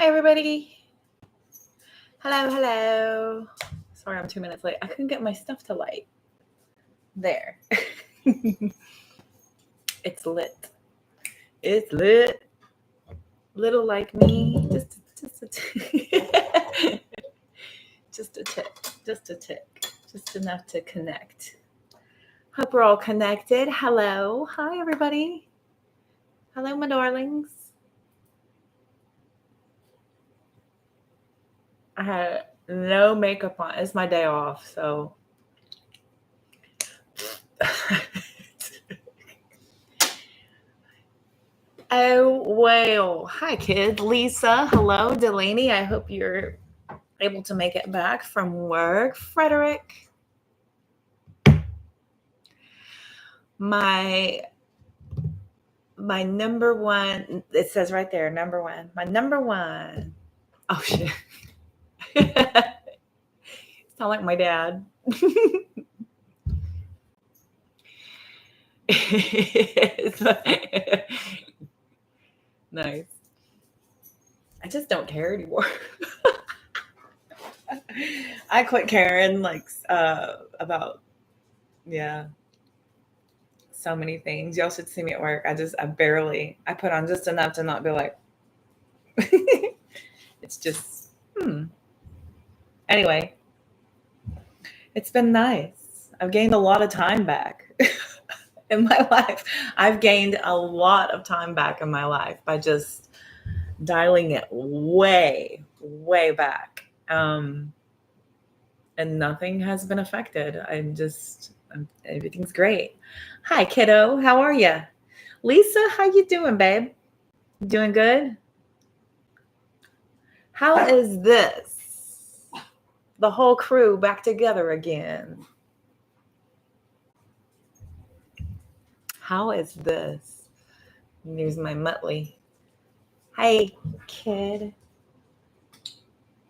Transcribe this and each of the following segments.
Hi, everybody. Hello. Sorry, I'm 2 minutes late. I couldn't get my stuff to light. There. It's lit. It's lit. Little like me. Just a tick. Just a tick. Just enough to connect. Hope we're all connected. Hello. Hi, everybody. Hello, my darlings. I had no makeup on. It's my day off, so oh, well. Hi, kid. Lisa. Hello, Delaney. I hope you're able to make it back from work. Frederick. My number one, it says right there, number one. My number one. Oh, shit. Sound like my dad. Nice. I just don't care anymore. I quit caring about so many things. Y'all should see me at work. I put on just enough to not be like it's just Anyway, it's been nice. I've gained a lot of time back in my life. I've gained a lot of time back in my life by just dialing it way back. And nothing has been affected. Everything's great. Hi, kiddo. How are you? Lisa, how you doing, babe? Doing good? How is this? The whole crew back together again. How is this? Here's my Muttley. Hey, kid.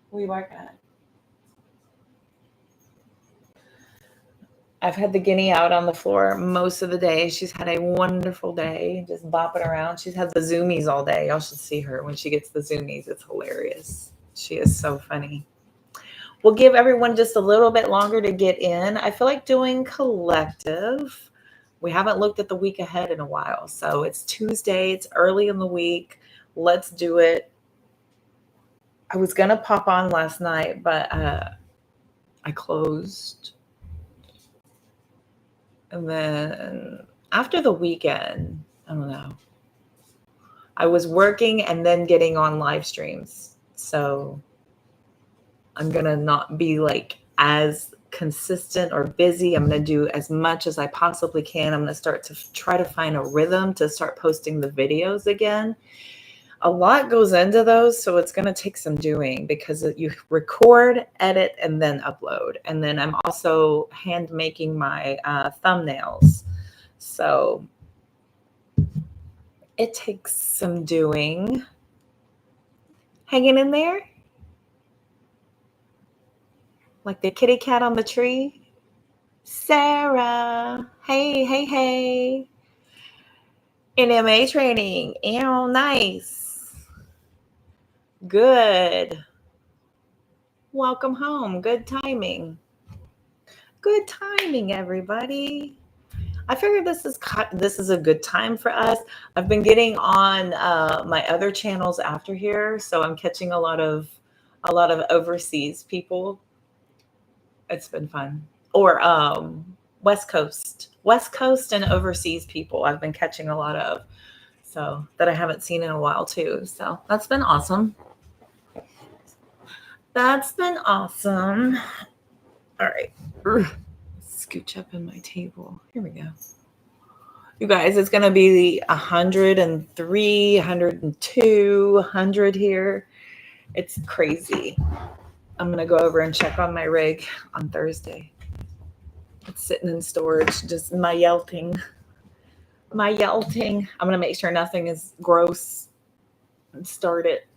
Where you working at? I've had the guinea out on the floor most of the day. She's had a wonderful day, just bopping around. She's had the zoomies all day. Y'all should see her when she gets the zoomies. It's hilarious. She is so funny. We'll give everyone just a little bit longer to get in. I feel like doing collective. We haven't looked at the week ahead in a while. So it's Tuesday. It's early in the week. Let's do it. I was going to pop on last night, but I closed. And then after the weekend, I don't know. I was working and then getting on live streams. So I'm going to not be like as consistent or busy. I'm going to do as much as I possibly can. I'm going to start to try to find a rhythm to start posting the videos again. A lot goes into those, so it's going to take some doing because you record, edit, and then upload. And then I'm also hand making my thumbnails. So it takes some doing. Hanging in there? Like the kitty cat on the tree? Sarah. Hey. NMA training. Ew, nice. Good. Welcome home. Good timing. Good timing, everybody. I figured this is a good time for us. I've been getting on my other channels after here, so I'm catching a lot of overseas people. It's been fun. Or West Coast and overseas people I've been catching a lot of, so that I haven't seen in a while too. So that's been awesome. All right. Scooch up in my table. Here we go. You guys, it's going to be 103, 102, 100 here. It's crazy. I'm going to go over and check on my rig on Thursday. It's sitting in storage, just my yelting. I'm going to make sure nothing is gross and start it.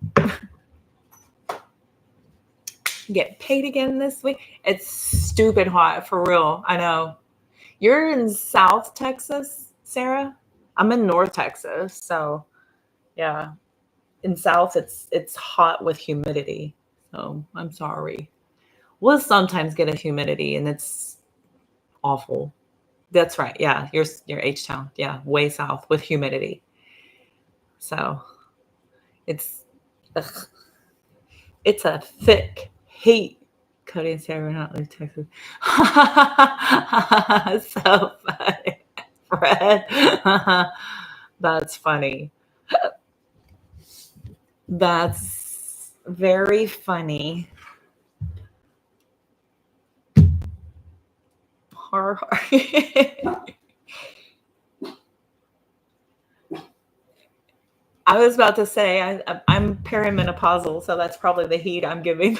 Get paid again this week. It's stupid hot, for real. I know. You're in South Texas, Sarah? I'm in North Texas, so yeah. in South, it's hot with humidity. So I'm sorry. We'll sometimes get a humidity, and it's awful. That's right. Yeah, your H-Town. Yeah, way south with humidity. So it's ugh, it's a thick heat. Cody and Sarah not leave Texas. So funny, Fred. That's funny. That's very funny. Har, har. I was about to say I'm perimenopausal, so that's probably the heat I'm giving.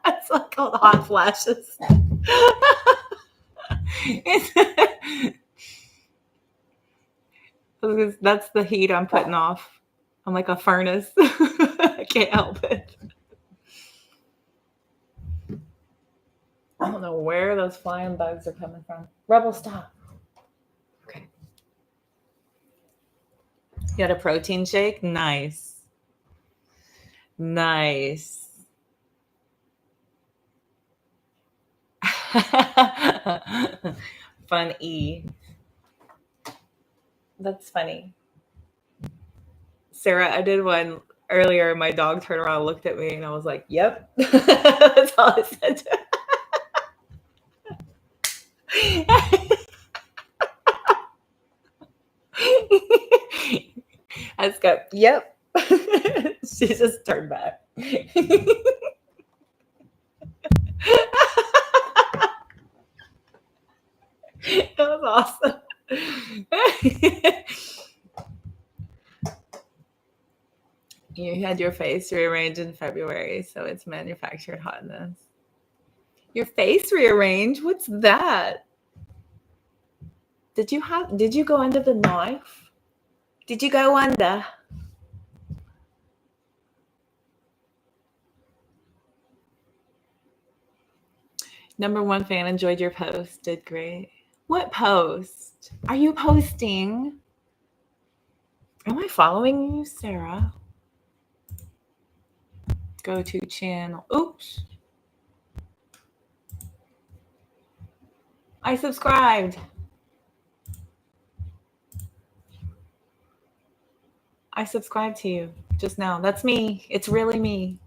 It's like called hot flashes. That's the heat I'm putting off. I'm like a furnace. I can't help it. I don't know where those flying bugs are coming from. Rebel, stop. Okay. You got a protein shake? Nice. Nice. Fun E. That's funny. Sarah, I did one earlier. My dog turned around and looked at me, and I was like, yep. That's all I said to her. I just go, yep. She just turned back. That was awesome. You had your face rearranged in February, so it's manufactured hotness. Your face rearranged? What's that? Did you go under the knife? Did you go under? #1 fan enjoyed your post. Did great. What post? Are you posting? Am I following you, Sarah? Go to channel. Oops. I subscribed. I subscribed to you just now. That's me. It's really me.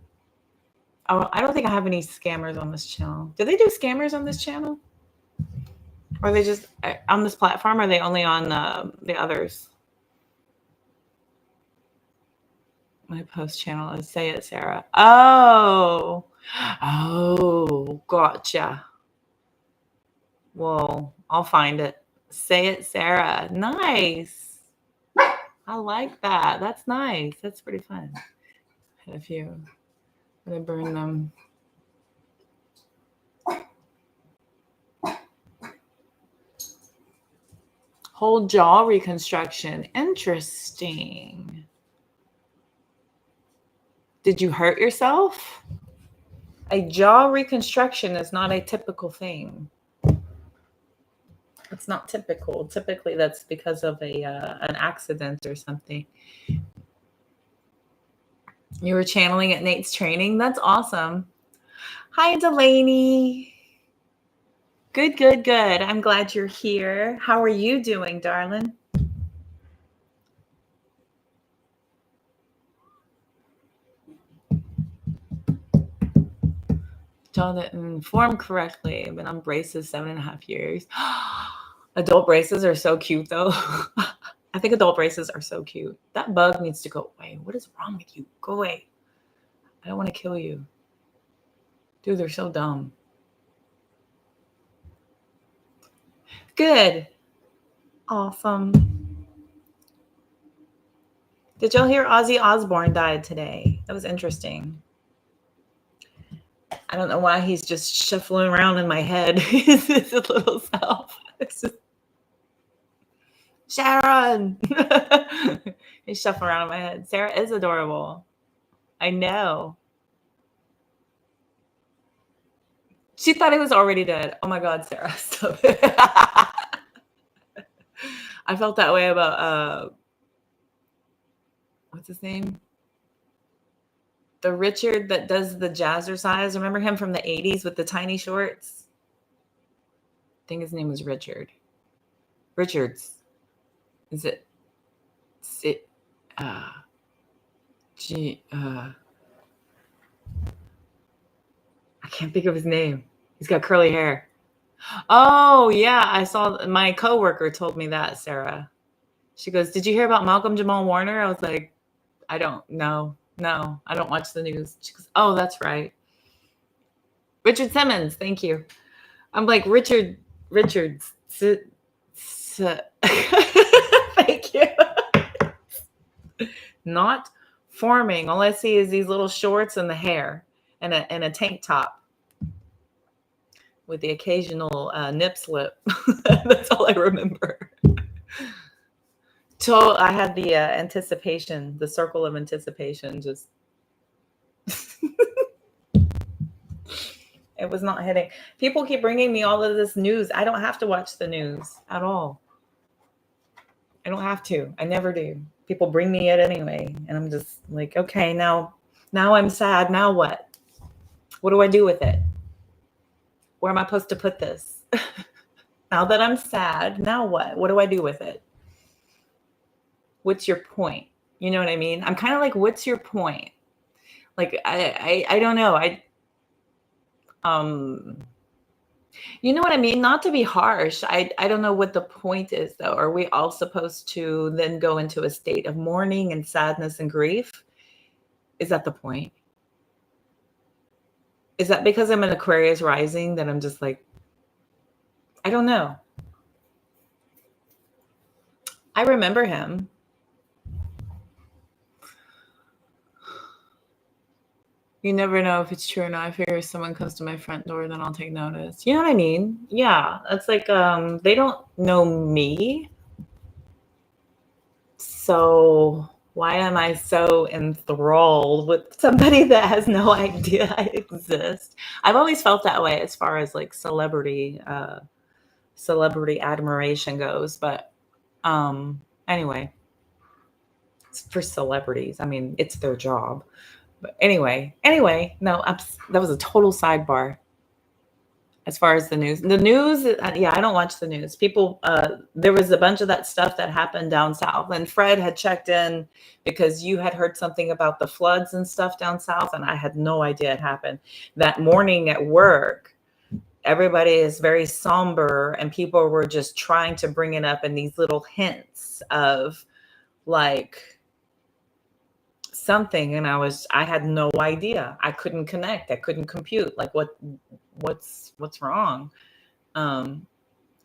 Oh, I don't think I have any scammers on this channel. Do they do scammers on this channel? Or are they just on this platform? Or are they only on the others? My post channel is Say It, Sarah. Oh, gotcha. Well, I'll find it. Say It, Sarah. Nice. I like that. That's nice. That's pretty fun. I had a few. I'm going to burn them. Whole jaw reconstruction. Interesting. Did you hurt yourself? A jaw reconstruction is not a typical thing. It's not typical. Typically, that's because of an accident or something. You were channeling at Nate's training? That's awesome. Hi, Delaney. Good, good, good. I'm glad you're here. How are you doing, darling? Jaw that formed correctly. I've been on braces 7.5 years. Adult braces are so cute, though. I think adult braces are so cute. That bug needs to go away. What is wrong with you? Go away. I don't want to kill you. Dude, they're so dumb. Good. Awesome. Did y'all hear Ozzy Osbourne died today? That was interesting. I don't know why he's just shuffling around in my head. His little self. It's just Sharon. He's shuffling around in my head. Sarah is adorable. I know. She thought he was already dead. Oh my God, Sarah. Stop it. I felt that way about what's his name? The Richard that does the jazzercise. Remember him from the 80s with the tiny shorts? I think his name was Richard. Richards. Is it? I can't think of his name. He's got curly hair. Oh, yeah. I saw my coworker told me that, Sarah. She goes, "Did you hear about Malcolm Jamal Warner?" I was like, I don't know. No, I don't watch the news. She goes, "Oh, that's right. Richard Simmons." Thank you. I'm like, Richards. Thank you. Not forming. All I see is these little shorts and the hair and a tank top with the occasional nip slip. That's all I remember. So I had the anticipation, the circle of anticipation, just it was not hitting. People keep bringing me all of this news. I don't have to watch the news at all. I don't have to. I never do. People bring me it anyway, and I'm just like, okay, now I'm sad. Now what? What do I do with it? Where am I supposed to put this? Now that I'm sad, now what? What do I do with it? What's your point? You know what I mean? I'm kind of like, what's your point? Like, I don't know. You know what I mean? Not to be harsh. I don't know what the point is, though. Are we all supposed to then go into a state of mourning and sadness and grief? Is that the point? Is that because I'm an Aquarius rising that I'm just like, I don't know. I remember him. You never know if it's true or not. I figure if someone comes to my front door, then I'll take notice. You know what I mean? Yeah. That's like, they don't know me. So why am I so enthralled with somebody that has no idea I exist? I've always felt that way as far as like celebrity admiration goes. But anyway, for celebrities, I mean, it's their job. But anyway, no, that was a total sidebar. As far as the news, yeah, I don't watch the news. People, there was a bunch of that stuff that happened down south, and Fred had checked in because you had heard something about the floods and stuff down south, and I had no idea it happened. That morning at work, everybody is very somber, and people were just trying to bring it up in these little hints of like something, and I had no idea. I couldn't connect. I couldn't compute. Like what's wrong? And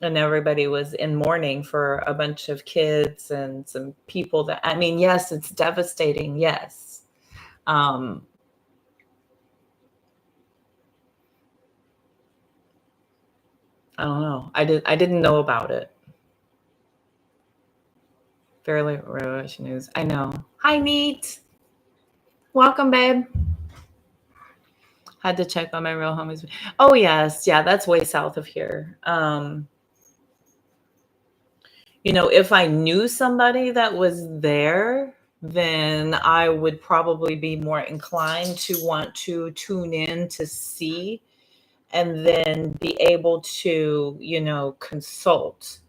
everybody was in mourning for a bunch of kids and some people that, I mean, yes, it's devastating. Yes. I don't know. I didn't know about it. Fairly Rush News. I know. Hi, Neat. Welcome, babe. Had to check on my real homies. Oh, yes. Yeah, that's way south of here. You know, if I knew somebody that was there, then I would probably be more inclined to want to tune in to see and then be able to, you know, consult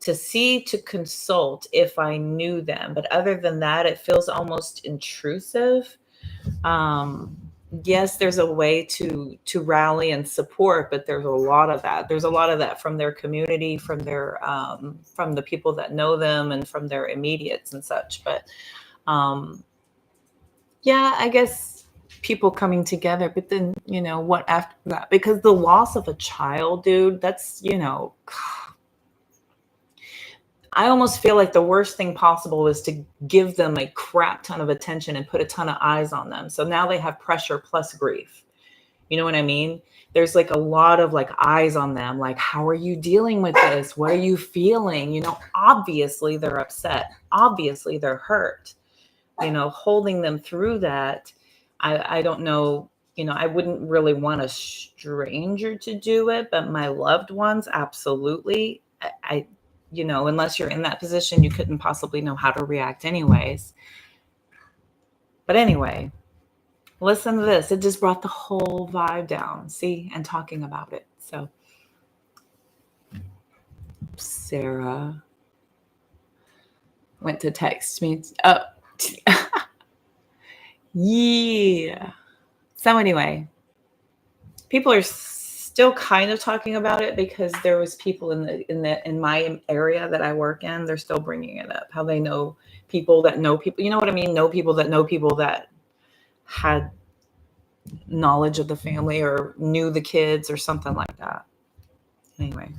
if I knew them. But other than that, it feels almost intrusive. Yes, there's a way to rally and support, but there's a lot of that. There's a lot of that from their community, from their from the people that know them, and from their immediates and such. But yeah, I guess people coming together. But then, you know, what after that? Because the loss of a child, dude, that's, you know, I almost feel like the worst thing possible is to give them a crap ton of attention and put a ton of eyes on them. So now they have pressure plus grief. You know what I mean? There's like a lot of like eyes on them. Like, how are you dealing with this? What are you feeling? You know, obviously they're upset. Obviously they're hurt. You know, holding them through that. I don't know. You know, I wouldn't really want a stranger to do it, but my loved ones, absolutely. You know, unless you're in that position, you couldn't possibly know how to react anyways. But anyway, listen to this. It just brought the whole vibe down. See, and talking about it. So, Sarah went to text me. Oh, yeah. So anyway, people are still kind of talking about it because there was people in my area that I work in. They're still bringing it up. How they know people that know people. You know what I mean? Know people that had knowledge of the family or knew the kids or something like that. Anyway,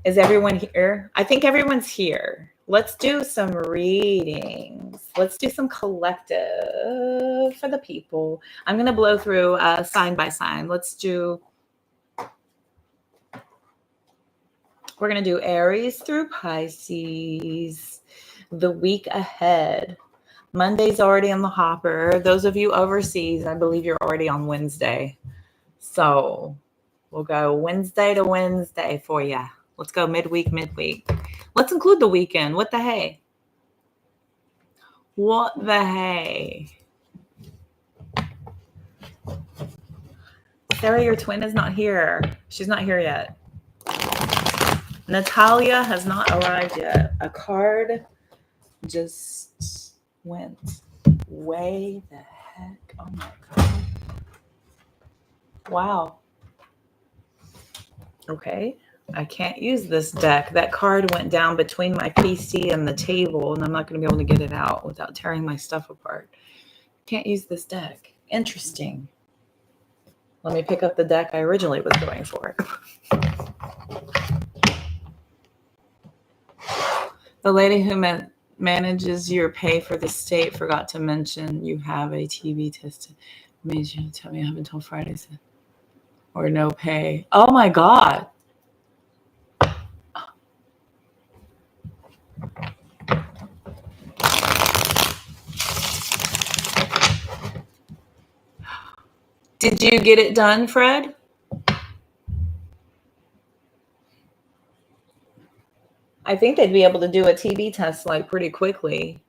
is everyone here? I think everyone's here. Let's do some readings. Let's do some collective for the people. I'm going to blow through sign by sign. We're going to do Aries through Pisces, the week ahead. Monday's already on the hopper. Those of you overseas, I believe you're already on Wednesday. So we'll go Wednesday to Wednesday for you. Let's go midweek. Let's include the weekend. What the hey? Sarah, your twin is not here. She's not here yet. Natalia has not arrived yet. A card just went way the heck. Oh my God. Wow. Okay. I can't use this deck. That card went down between my PC and the table, and I'm not going to be able to get it out without tearing my stuff apart. Can't use this deck. Interesting. Let me pick up the deck I originally was going for. The lady who manages your pay for the state forgot to mention you have a TB test. Made you tell me I have until Friday or no pay. Oh my God. Did you get it done, Fred? I think they'd be able to do a TB test like pretty quickly.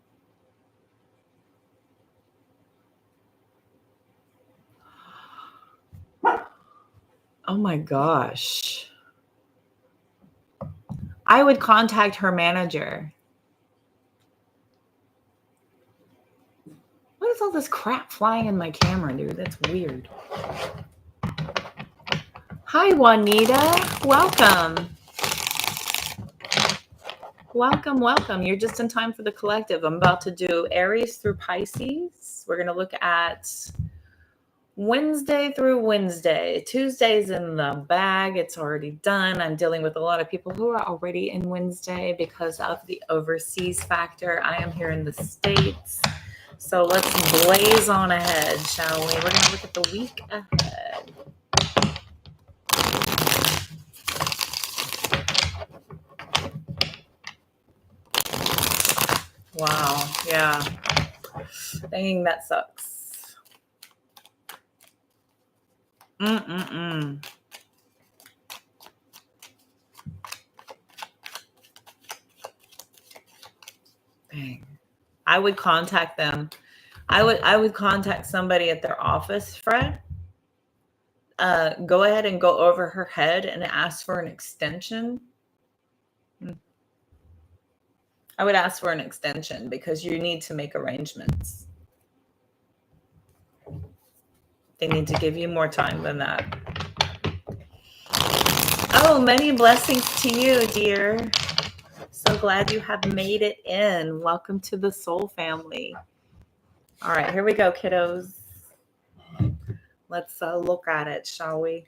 Oh my gosh. I would contact her manager. What is all this crap flying in my camera, dude? That's weird. Hi, Juanita. Welcome. Welcome. You're just in time for the collective. I'm about to do Aries through Pisces. We're going to look at Wednesday through Wednesday. Tuesday's in the bag. It's already done. I'm dealing with a lot of people who are already in Wednesday because of the overseas factor. I am here in the States. So let's blaze on ahead, shall we? We're going to look at the week ahead. Wow. Yeah. Dang, that sucks. Dang. I would contact them. I would contact somebody at their office, Fred. Go ahead and go over her head and ask for an extension. I would ask for an extension because you need to make arrangements. They need to give you more time than that. Oh, many blessings to you, dear. So glad you have made it in. Welcome to the soul family. All right, here we go, kiddos. Let's look at it, shall we?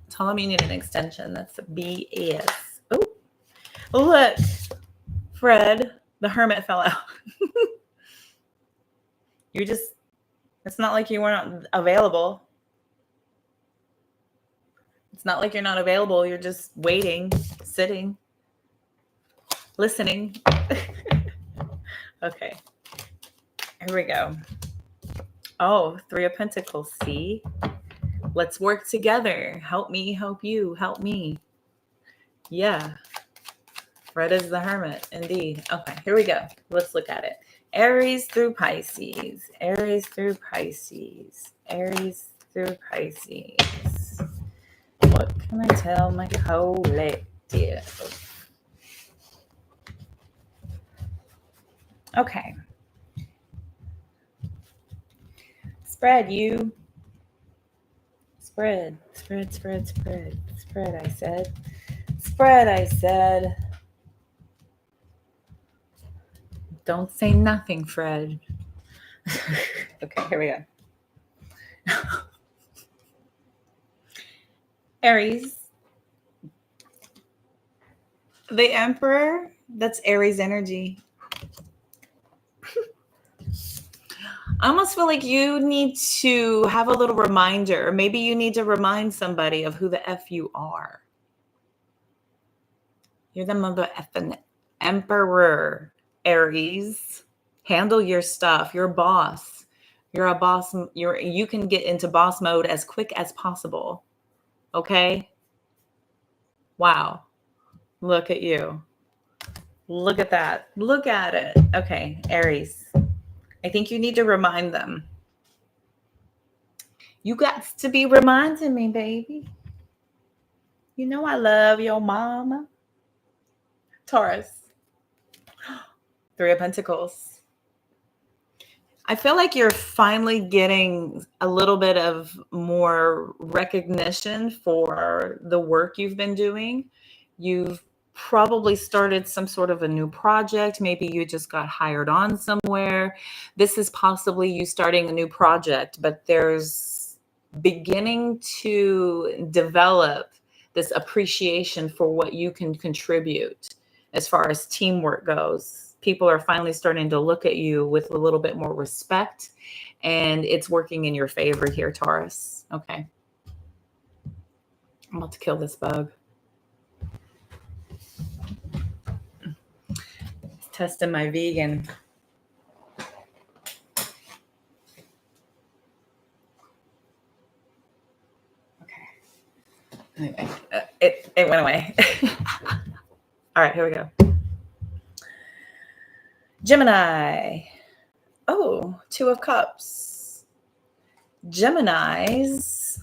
Tell them you need an extension. That's BS. Oh, look, Fred, the hermit fell out. It's not like you weren't available. It's not like you're not available. You're just waiting, sitting, listening. Okay. Here we go. Oh, 3 of Pentacles. See? Let's work together. Help me, help you, help me. Yeah. Fred is the hermit, indeed. Okay, here we go. Let's look at it. Aries through Pisces. Aries through Pisces. Aries through Pisces. What can I tell my collective? Okay. Spread, you. Spread, spread, spread, spread. Spread, I said. Spread, I said. Don't say nothing, Fred. Okay, here we go. Aries. The Emperor, that's Aries energy. I almost feel like you need to have a little reminder. Maybe you need to remind somebody of who the F you are. You're the mother effing Emperor, Aries. Handle your stuff. You're a boss. You're a boss. You can get into boss mode as quick as possible. Okay? Wow. Look at you. Look at that. Look at it. Okay, Aries. I think you need to remind them. You got to be reminding me, baby. You know I love your mama. Taurus. Three of Pentacles. I feel like you're finally getting a little bit of more recognition for the work you've been doing. You've probably started some sort of a new project. Maybe you just got hired on somewhere. This is possibly you starting a new project, but there's beginning to develop this appreciation for what you can contribute as far as teamwork goes. People are finally starting to look at you with a little bit more respect, and it's working in your favor here, Taurus. Okay. I'm about to kill this bug. Testing my vegan. Okay. Anyway, it went away. All right, here we go. Gemini. Oh, Two of Cups. Geminis.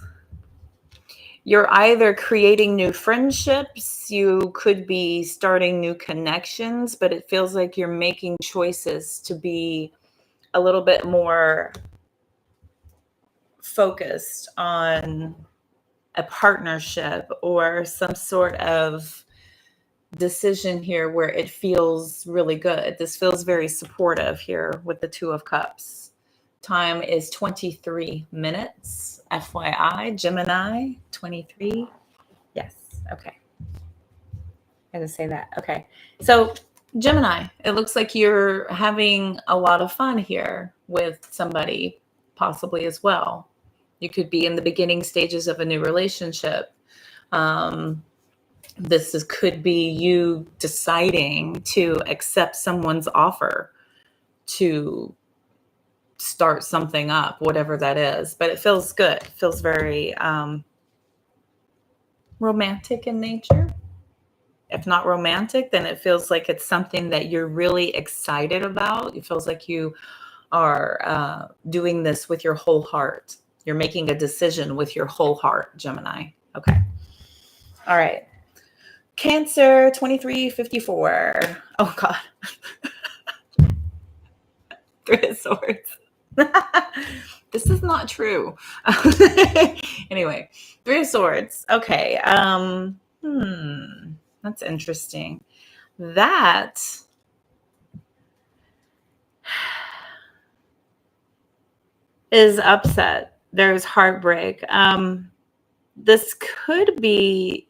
You're either creating new friendships, you could be starting new connections, but it feels like you're making choices to be a little bit more focused on a partnership or some sort of decision here where it feels really good. This feels very supportive here with the Two of Cups. Time is 23 minutes. FYI, Gemini, 23. Yes. Okay. I had to say that. Okay. So Gemini, it looks like you're having a lot of fun here with somebody possibly as well. You could be in the beginning stages of a new relationship. Could be you deciding to accept someone's offer to start something up, whatever that is. But it feels good. It feels very romantic in nature. If not romantic, then it feels like it's something that you're really excited about. It feels like you are doing this with your whole heart. You're making a decision with your whole heart, Gemini. Okay. All right. Cancer, 2354. Oh, God. Three of Swords. This is not true. Anyway, Three of Swords. Okay. That's interesting. That is upset. There's heartbreak. This could be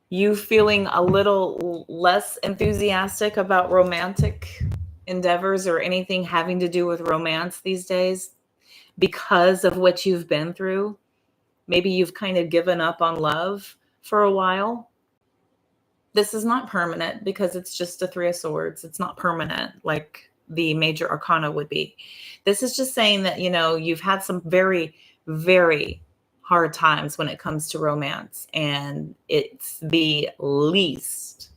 you feeling a little less enthusiastic about romantic endeavors or anything having to do with romance these days because of what you've been through. Maybe you've kind of given up on love for a while. This is not permanent because it's just a Three of Swords. It's not permanent like the major arcana would be. This is just saying that, you've had some very, very hard times when it comes to romance, and it's the least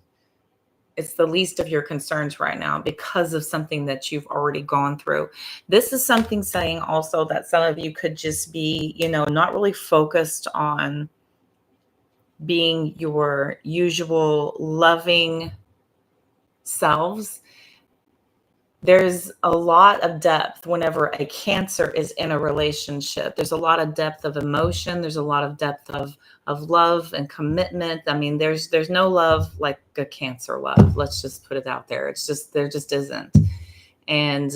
of your concerns right now because of something that you've already gone through. This is something saying also that some of you could just be, not really focused on being your usual loving selves. There's a lot of depth whenever a Cancer is in a relationship. There's a lot of depth of emotion. There's a lot of depth of love and commitment. I mean, there's no love like a Cancer love. Let's just put it out there. There just isn't. And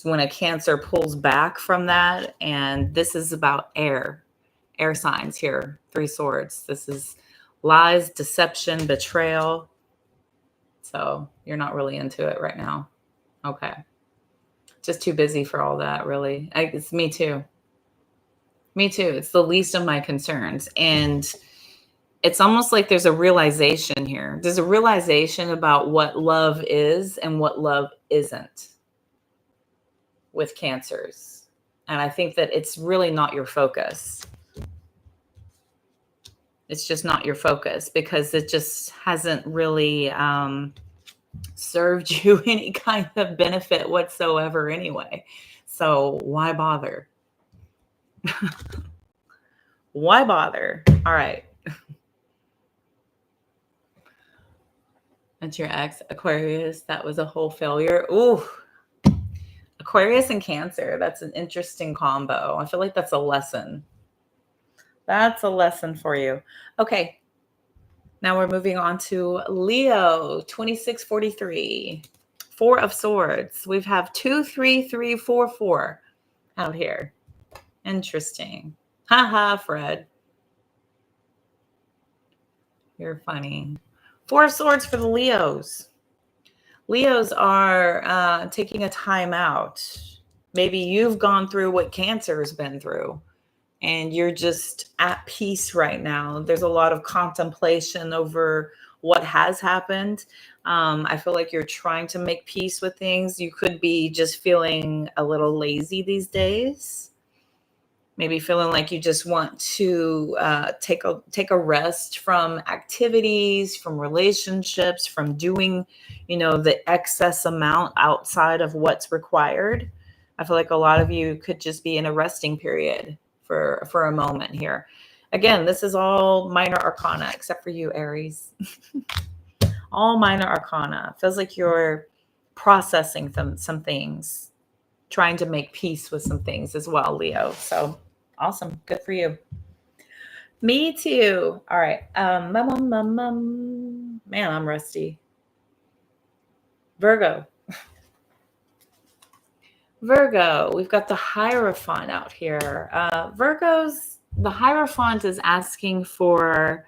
when a Cancer pulls back from that, and this is about air signs here, 3 swords. This is lies, deception, betrayal. So you're not really into it right now. Okay. Just too busy for all that, really. It's me too. Me too. It's the least of my concerns. And it's almost like there's a realization here. There's a realization about what love is and what love isn't with Cancers. And I think that it's really not your focus. It's just not your focus because it just hasn't really served you any kind of benefit whatsoever anyway. So why bother? Why bother? All right. That's your ex, Aquarius. That was a whole failure. Ooh. Aquarius and Cancer. That's an interesting combo. I feel like that's a lesson. That's a lesson for you. Okay. Now we're moving on to Leo, 2643. 4 of Swords. We have 2, 3, 3, 4, 4 out here. Interesting. Haha, Fred. You're funny. 4 of Swords for the Leos. Leos are taking a time out. Maybe you've gone through what Cancer has been through, and you're just at peace right now. There's a lot of contemplation over what has happened. I feel like you're trying to make peace with things. You could be just feeling a little lazy these days. Maybe feeling like you just want to take a rest from activities, from relationships, from doing, the excess amount outside of what's required. I feel like a lot of you could just be in a resting period for a moment here. Again, this is all minor arcana except for you, Aries. All minor arcana. Feels like you're processing some things, trying to make peace with some things as well, Leo. So awesome. Good for you. Me too. All right. Man, I'm rusty. Virgo. Virgo, we've got the Hierophant out here. The Hierophant is asking for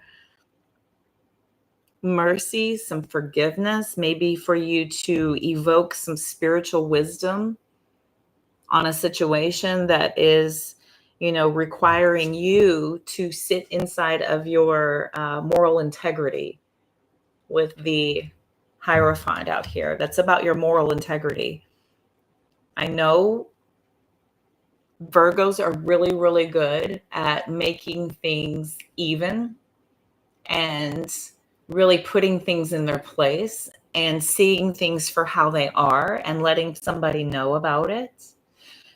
mercy, some forgiveness, maybe for you to evoke some spiritual wisdom on a situation that is, requiring you to sit inside of your moral integrity with the Hierophant out here. That's about your moral integrity. I know Virgos are really, really good at making things even and really putting things in their place and seeing things for how they are and letting somebody know about it.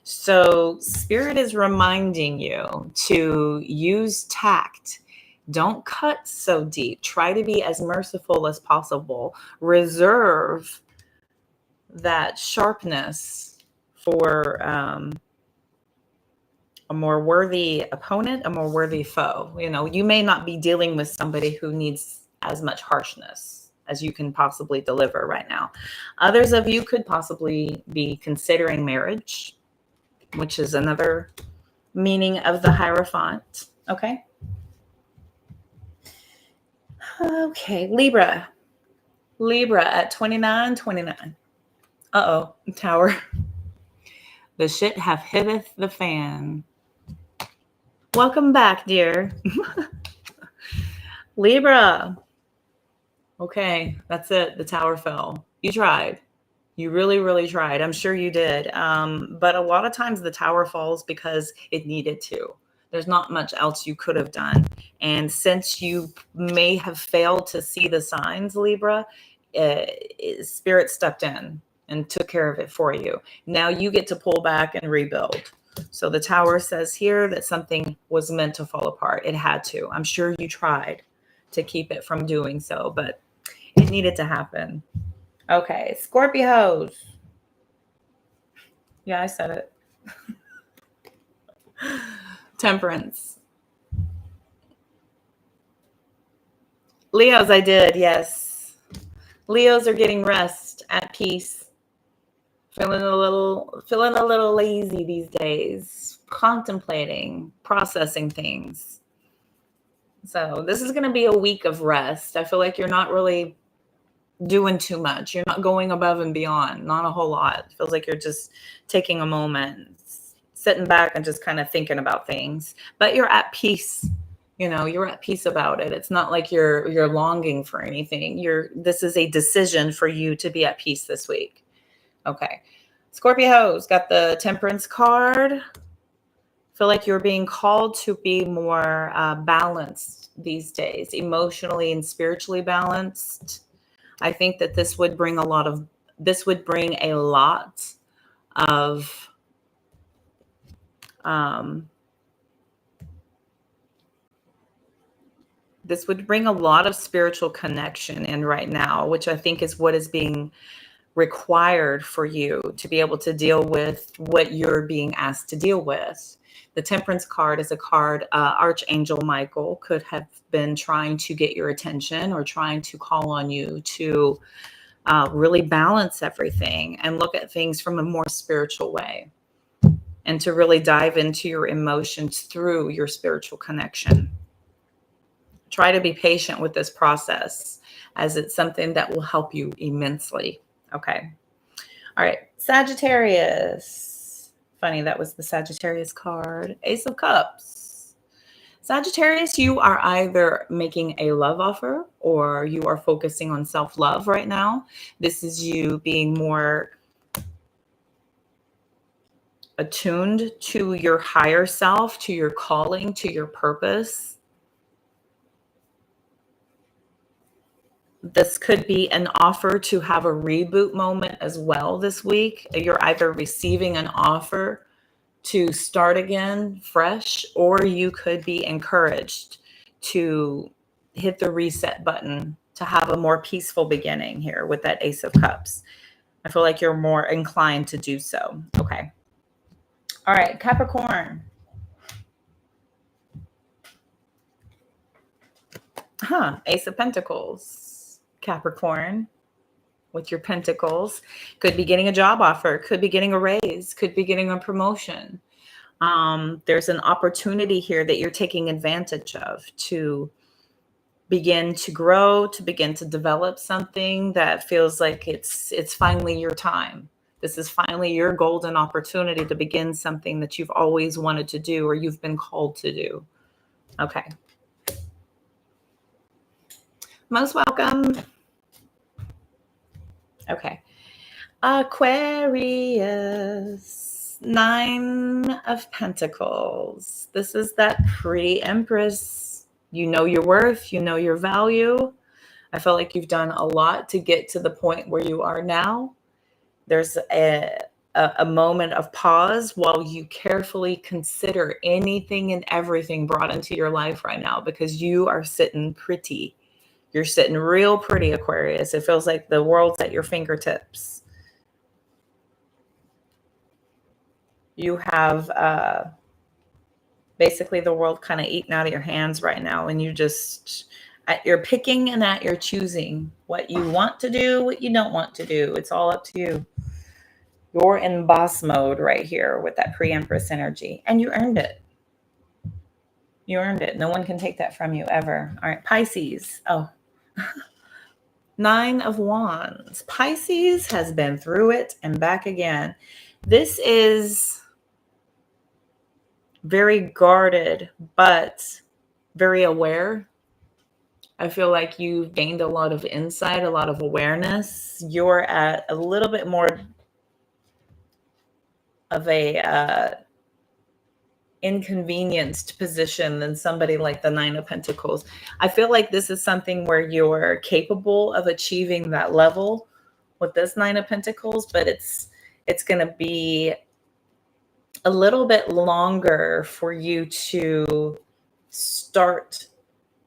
So Spirit is reminding you to use tact. Don't cut so deep. Try to be as merciful as possible. Reserve that sharpness for a more worthy opponent, a more worthy foe. You may not be dealing with somebody who needs as much harshness as you can possibly deliver right now. Others of you could possibly be considering marriage, which is another meaning of the Hierophant. Okay. Okay, Libra at 29. Uh-oh, Tower. The shit have hitteth the fan. Welcome back, dear. Libra. Okay, that's it. The Tower fell. You tried. You really, really tried. I'm sure you did. But a lot of times the tower falls because it needed to. There's not much else you could have done. And since you may have failed to see the signs, Libra, uh, Spirit stepped in and took care of it for you. Now you get to pull back and rebuild. So the tower says here that something was meant to fall apart. It had to. I'm sure you tried to keep it from doing so, but it needed to happen. Okay, Scorpios. Yeah, I said it. Temperance. Leos, I did, yes. Leos are getting rest, at peace, feeling a little lazy these days, contemplating, processing things. So this is going to be a week of rest. I feel like you're not really doing too much. You're not going above and beyond, not a whole lot. It feels like you're just taking a moment, sitting back and just kind of thinking about things, but you're at peace. You know, you're at peace about it. It's not like you're longing for anything. This is a decision for you to be at peace this week. Okay. Scorpios got the Temperance card. Feel like you're being called to be more balanced these days, emotionally and spiritually balanced. I think that this would bring a lot of this would bring a lot of spiritual connection in right now, which I think is what is being required for you to be able to deal with what you're being asked to deal with. The Temperance card is a card, Archangel Michael could have been trying to get your attention or trying to call on you to really balance everything and look at things from a more spiritual way and to really dive into your emotions through your spiritual connection. Try to be patient with this process as it's something that will help you immensely. Okay. All right. Sagittarius. Funny, that was the Sagittarius card. Ace of Cups. Sagittarius, you are either making a love offer or you are focusing on self-love right now. This is you being more attuned to your higher self, to your calling, to your purpose. This could be an offer to have a reboot moment as well this week. You're either receiving an offer to start again fresh, or you could be encouraged to hit the reset button to have a more peaceful beginning here with that Ace of Cups. I feel like you're more inclined to do so. Okay. All right, Capricorn. Ace of Pentacles. Capricorn with your pentacles. Could be getting a job offer, could be getting a raise, could be getting a promotion. There's an opportunity here that you're taking advantage of to begin to grow, to begin to develop something that feels like it's finally your time. This is finally your golden opportunity to begin something that you've always wanted to do or you've been called to do. Okay. Most welcome. Okay. Aquarius, 9 of Pentacles. This is that pretty Empress. You know your worth, you know your value. I feel like you've done a lot to get to the point where you are now. There's a moment of pause while you carefully consider anything and everything brought into your life right now, because you are sitting pretty. You're sitting real pretty, Aquarius. It feels like the world's at your fingertips. You have basically the world kind of eating out of your hands right now. And you're picking and at your choosing what you want to do, what you don't want to do. It's all up to you. You're in boss mode right here with that pre-Empress energy. And you earned it. You earned it. No one can take that from you ever. All right, Pisces. Oh, 9 of Wands. Pisces has been through it and back again. This is very guarded, but very aware. I feel like you've gained a lot of insight, a lot of awareness. You're at a little bit more of a inconvenienced position than somebody like the Nine of Pentacles. I feel like this is something where you're capable of achieving that level with this Nine of Pentacles, but it's going to be a little bit longer for you to start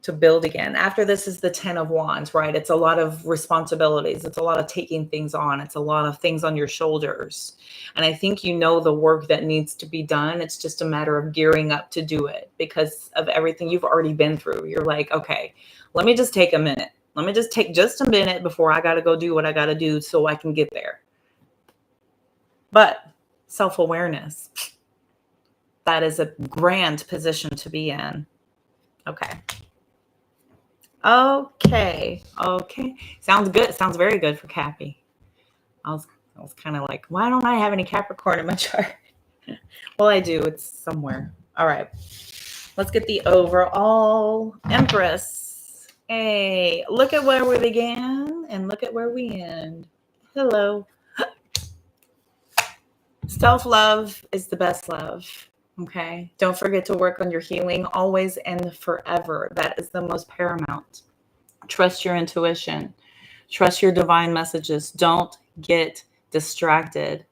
to build again. After this is the 10 of Wands, right? It's a lot of responsibilities. It's a lot of taking things on. It's a lot of things on your shoulders. And I think you know the work that needs to be done. It's just a matter of gearing up to do it because of everything you've already been through. You're like, okay, let me just take a minute. Let me just take just a minute before I got to go do what I got to do so I can get there. But self-awareness, that is a grand position to be in. Okay. Okay. Sounds good. Sounds very good for Cappy. I was kind of like, why don't I have any Capricorn in my chart? Well, I do. It's somewhere. All right. Let's get the overall Empress. Hey, look at where we began and look at where we end. Hello. Self-love is the best love. Okay. Don't forget to work on your healing always and forever. That is the most paramount. Trust your intuition. Trust your divine messages. Don't get distracted.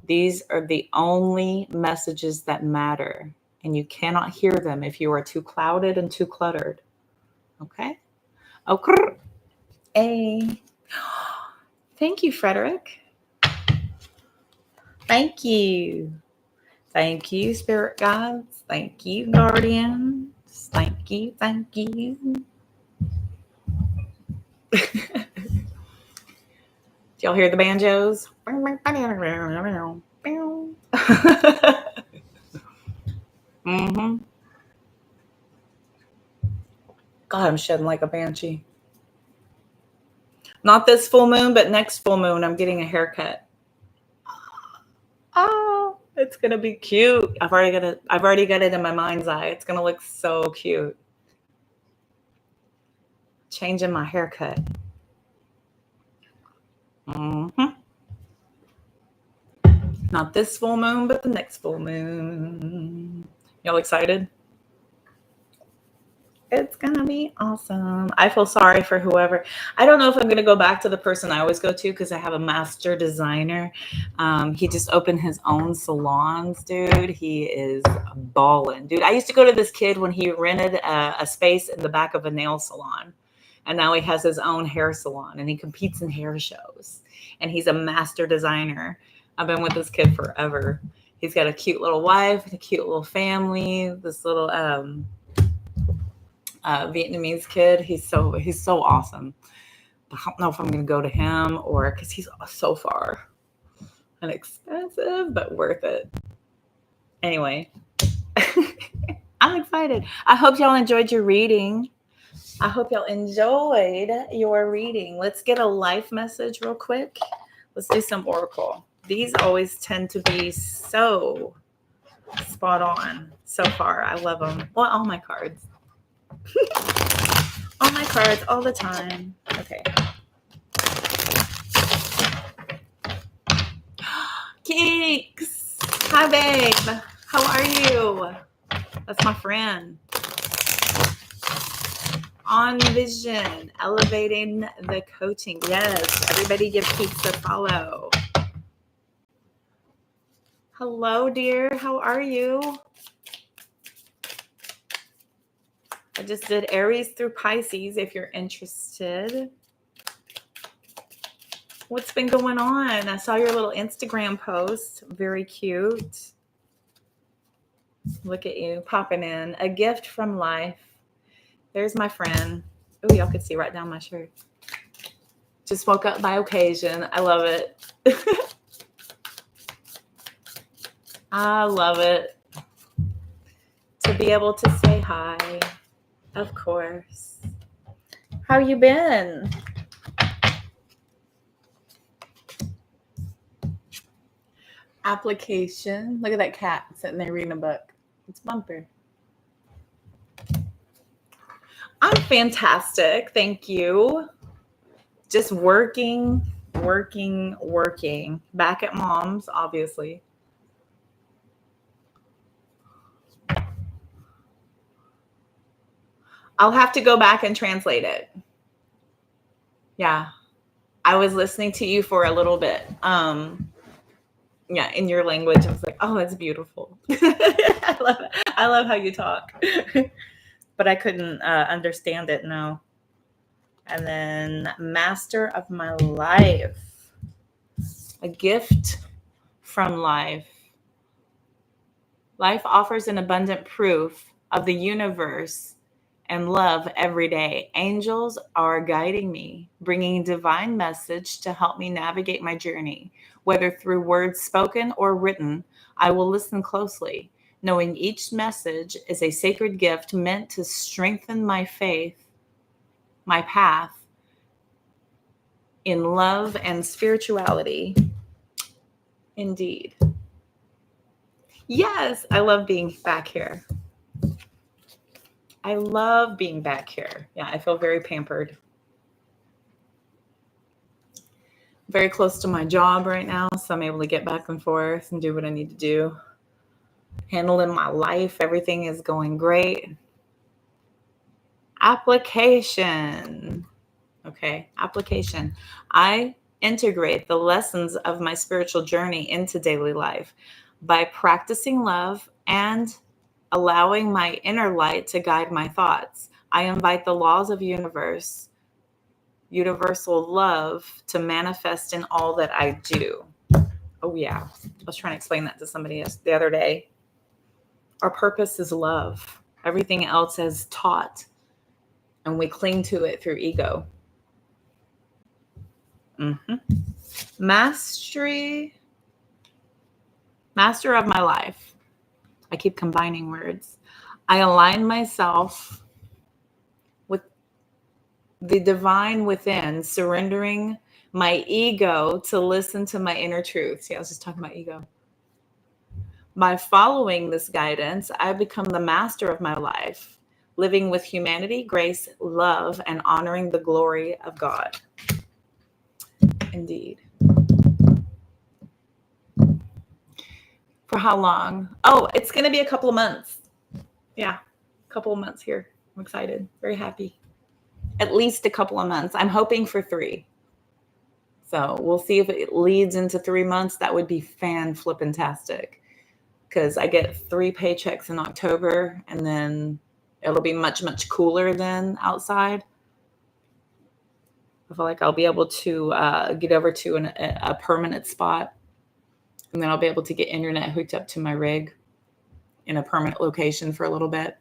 These are the only messages that matter, and you cannot hear them if you are too clouded and too cluttered. Okay? Okay. Hey. Thank you, Frederick. Thank you. Thank you, spirit guides. Thank you, guardians. Thank you. Thank you. Do y'all hear the banjos? Mm-hmm. God, I'm shedding like a banshee. Not this full moon, but next full moon, I'm getting a haircut. Oh, it's gonna be cute. I've already got it in my mind's eye. It's gonna look so cute. Changing my haircut. Mm-hmm. Not this full moon, but the next full moon. Y'all excited? It's gonna be awesome. I feel sorry for whoever. I don't know if I'm gonna go back to the person I always go to because I have a master designer. He just opened his own salons, dude. He is balling, dude. I used to go to this kid when he rented a space in the back of a nail salon, and now he has his own hair salon and he competes in hair shows. And he's a master designer. I've been with this kid forever. He's got a cute little wife, a cute little family. This little Vietnamese kid. He's so awesome. But I don't know if I'm going to go to him or because he's so far and expensive, but worth it. Anyway, I'm excited. I hope y'all enjoyed your reading. Let's get a life message real quick. Let's do some oracle. These always tend to be so spot on so far. I love them. Well, all my cards. All my cards all the time. Okay. Keeks. Hi, babe. How are you? That's my friend. On Vision, elevating the coaching. Yes, everybody give Keeks a follow. Hello, dear. How are you? I just did Aries through Pisces if you're interested. What's been going on? I saw your little Instagram post. Very cute. Look at you popping in. A gift from life. There's my friend. Oh, y'all could see right down my shirt. Just woke up by occasion. I love it. I love it. To be able to say hi. Of course. How you been? Application. Look at that cat sitting there reading a book. It's Bumper. I'm I'm fantastic. Thank you. Just working. Back at mom's, obviously. I'll have to go back and translate it. Yeah. I was listening to you for a little bit. Yeah, in your language. I was like, oh, that's beautiful. I love how you talk. But I couldn't understand it, no. And then master of my life. A gift from life. Life offers an abundant proof of the universe and love every day. Angels are guiding me, bringing divine message to help me navigate my journey. Whether through words spoken or written, I will listen closely, knowing each message is a sacred gift meant to strengthen my faith, my path in love and spirituality. Indeed. Yes, I love being back here. I love being back here. Yeah, I feel very pampered. Very close to my job right now, so I'm able to get back and forth and do what I need to do. Handling my life, everything is going great. Application. Okay, application. I integrate the lessons of my spiritual journey into daily life by practicing love and allowing my inner light to guide my thoughts. I invite the laws of universal love to manifest in all that I do. Oh yeah, I was trying to explain that to somebody else the other day. Our purpose is love. Everything else is taught, and we cling to it through ego. Master of my life. I keep combining words. I align myself with the divine within, surrendering my ego to listen to my inner truth. See, I was just talking about ego. By following this guidance, I become the master of my life, living with humanity, grace, love, and honoring the glory of God. Indeed. For how long? Oh, it's going to be a couple of months. Yeah, a couple of months here. I'm excited. Very happy. At least a couple of months. I'm hoping for 3. So we'll see if it leads into 3 months. That would be fan-flippin-tastic. Because I get 3 paychecks in October, and then it'll be much, much cooler than outside. I feel like I'll be able to get over to a permanent spot. And then I'll be able to get internet hooked up to my rig in a permanent location for a little bit.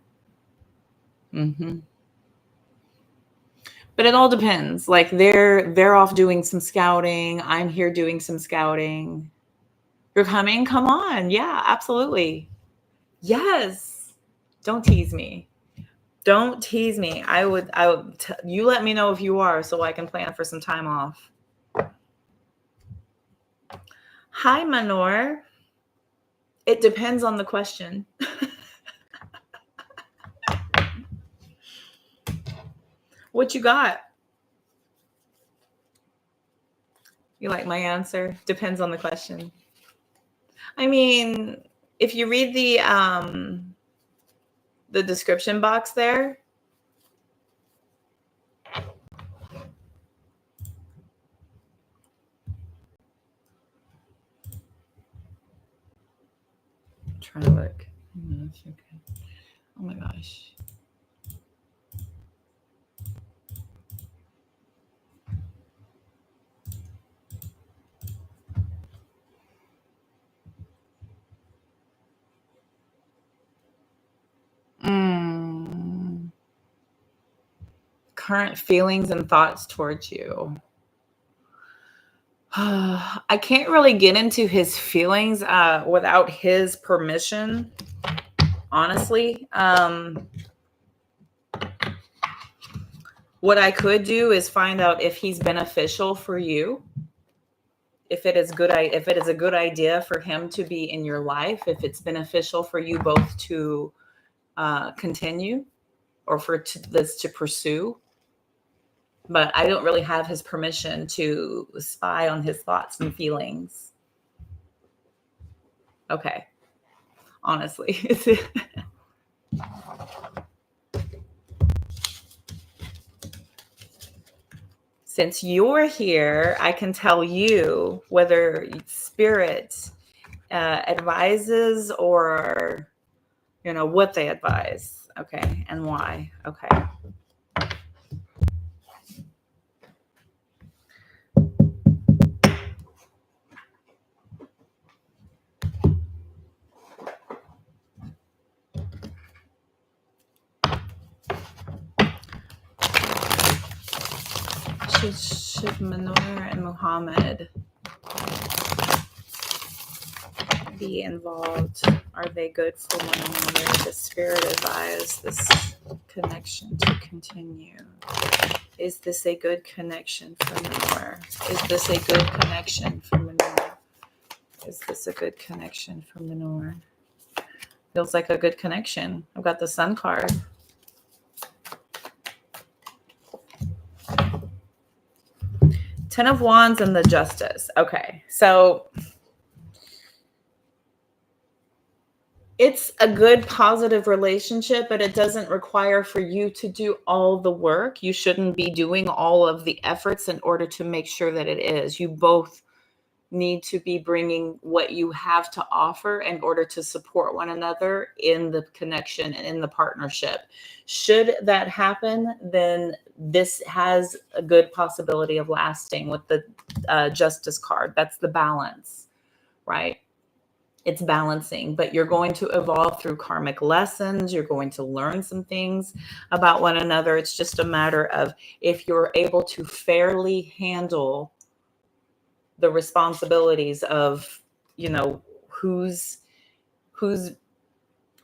But it all depends. Like they're off doing some scouting. I'm here doing some scouting. You're coming? Come on. Yeah, absolutely. Yes. Don't tease me. Don't tease me. I would you let me know if you are so I can plan for some time off. Hi, Manor. It depends on the question. What you got? You like my answer? Depends on the question. I mean, if you read the description box there, try to look. Oh my gosh. Current feelings and thoughts towards you. I can't really get into his feelings without his permission, honestly. What I could do is find out if he's beneficial for you. If it is a good idea for him to be in your life, if it's beneficial for you both to continue. or for this to pursue. But I don't really have his permission to spy on his thoughts and feelings. Okay. Honestly. Since you're here, I can tell you whether spirit advises or, what they advise. Okay. And why. Okay. Should Manor and Muhammad be involved? Are they good for one another? The spirit advised this connection to continue. Is this a good connection for Manor? Is this a good connection for Manor? Is this a good connection for Manor? Feels like a good connection. I've got the Sun card. Ten of Wands and the Justice. Okay, so it's a good, positive relationship, but it doesn't require for you to do all the work. You shouldn't be doing all of the efforts in order to make sure that it is. You both need to be bringing what you have to offer in order to support one another in the connection and in the partnership. Should that happen, then this has a good possibility of lasting with the Justice card. That's the balance, right? It's balancing, but you're going to evolve through karmic lessons. You're going to learn some things about one another. It's just a matter of if you're able to fairly handle the responsibilities of, who's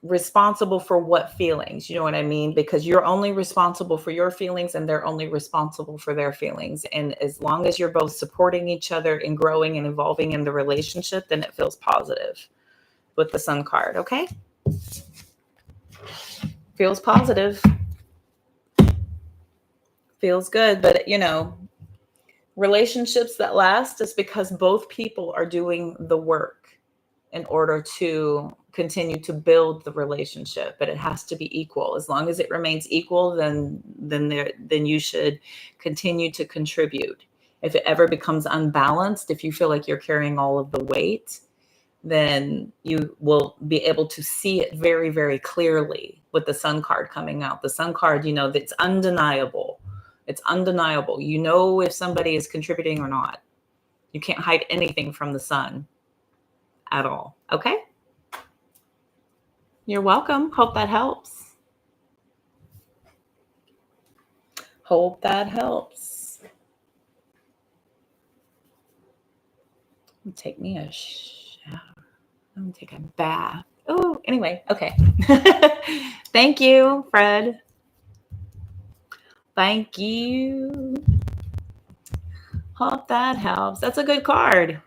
responsible for what feelings, you know what I mean? Because you're only responsible for your feelings and they're only responsible for their feelings. And as long as you're both supporting each other and growing and evolving in the relationship, then it feels positive with the Sun card. Okay. Feels positive. Feels good. But, relationships that last is because both people are doing the work in order to continue to build the relationship, but it has to be equal. As long as it remains equal, then you should continue to contribute. If it ever becomes unbalanced, if you feel like you're carrying all of the weight, then you will be able to see it very, very clearly with the Sun card coming out. The Sun card, that's undeniable. It's undeniable. If somebody is contributing or not. You can't hide anything from the Sun at all. Okay? You're welcome. Hope that helps. Hope that helps. Take me a shower. I'm gonna take a bath. Oh, anyway, okay. Thank you, Fred. Thank you. Hope that helps. That's a good card.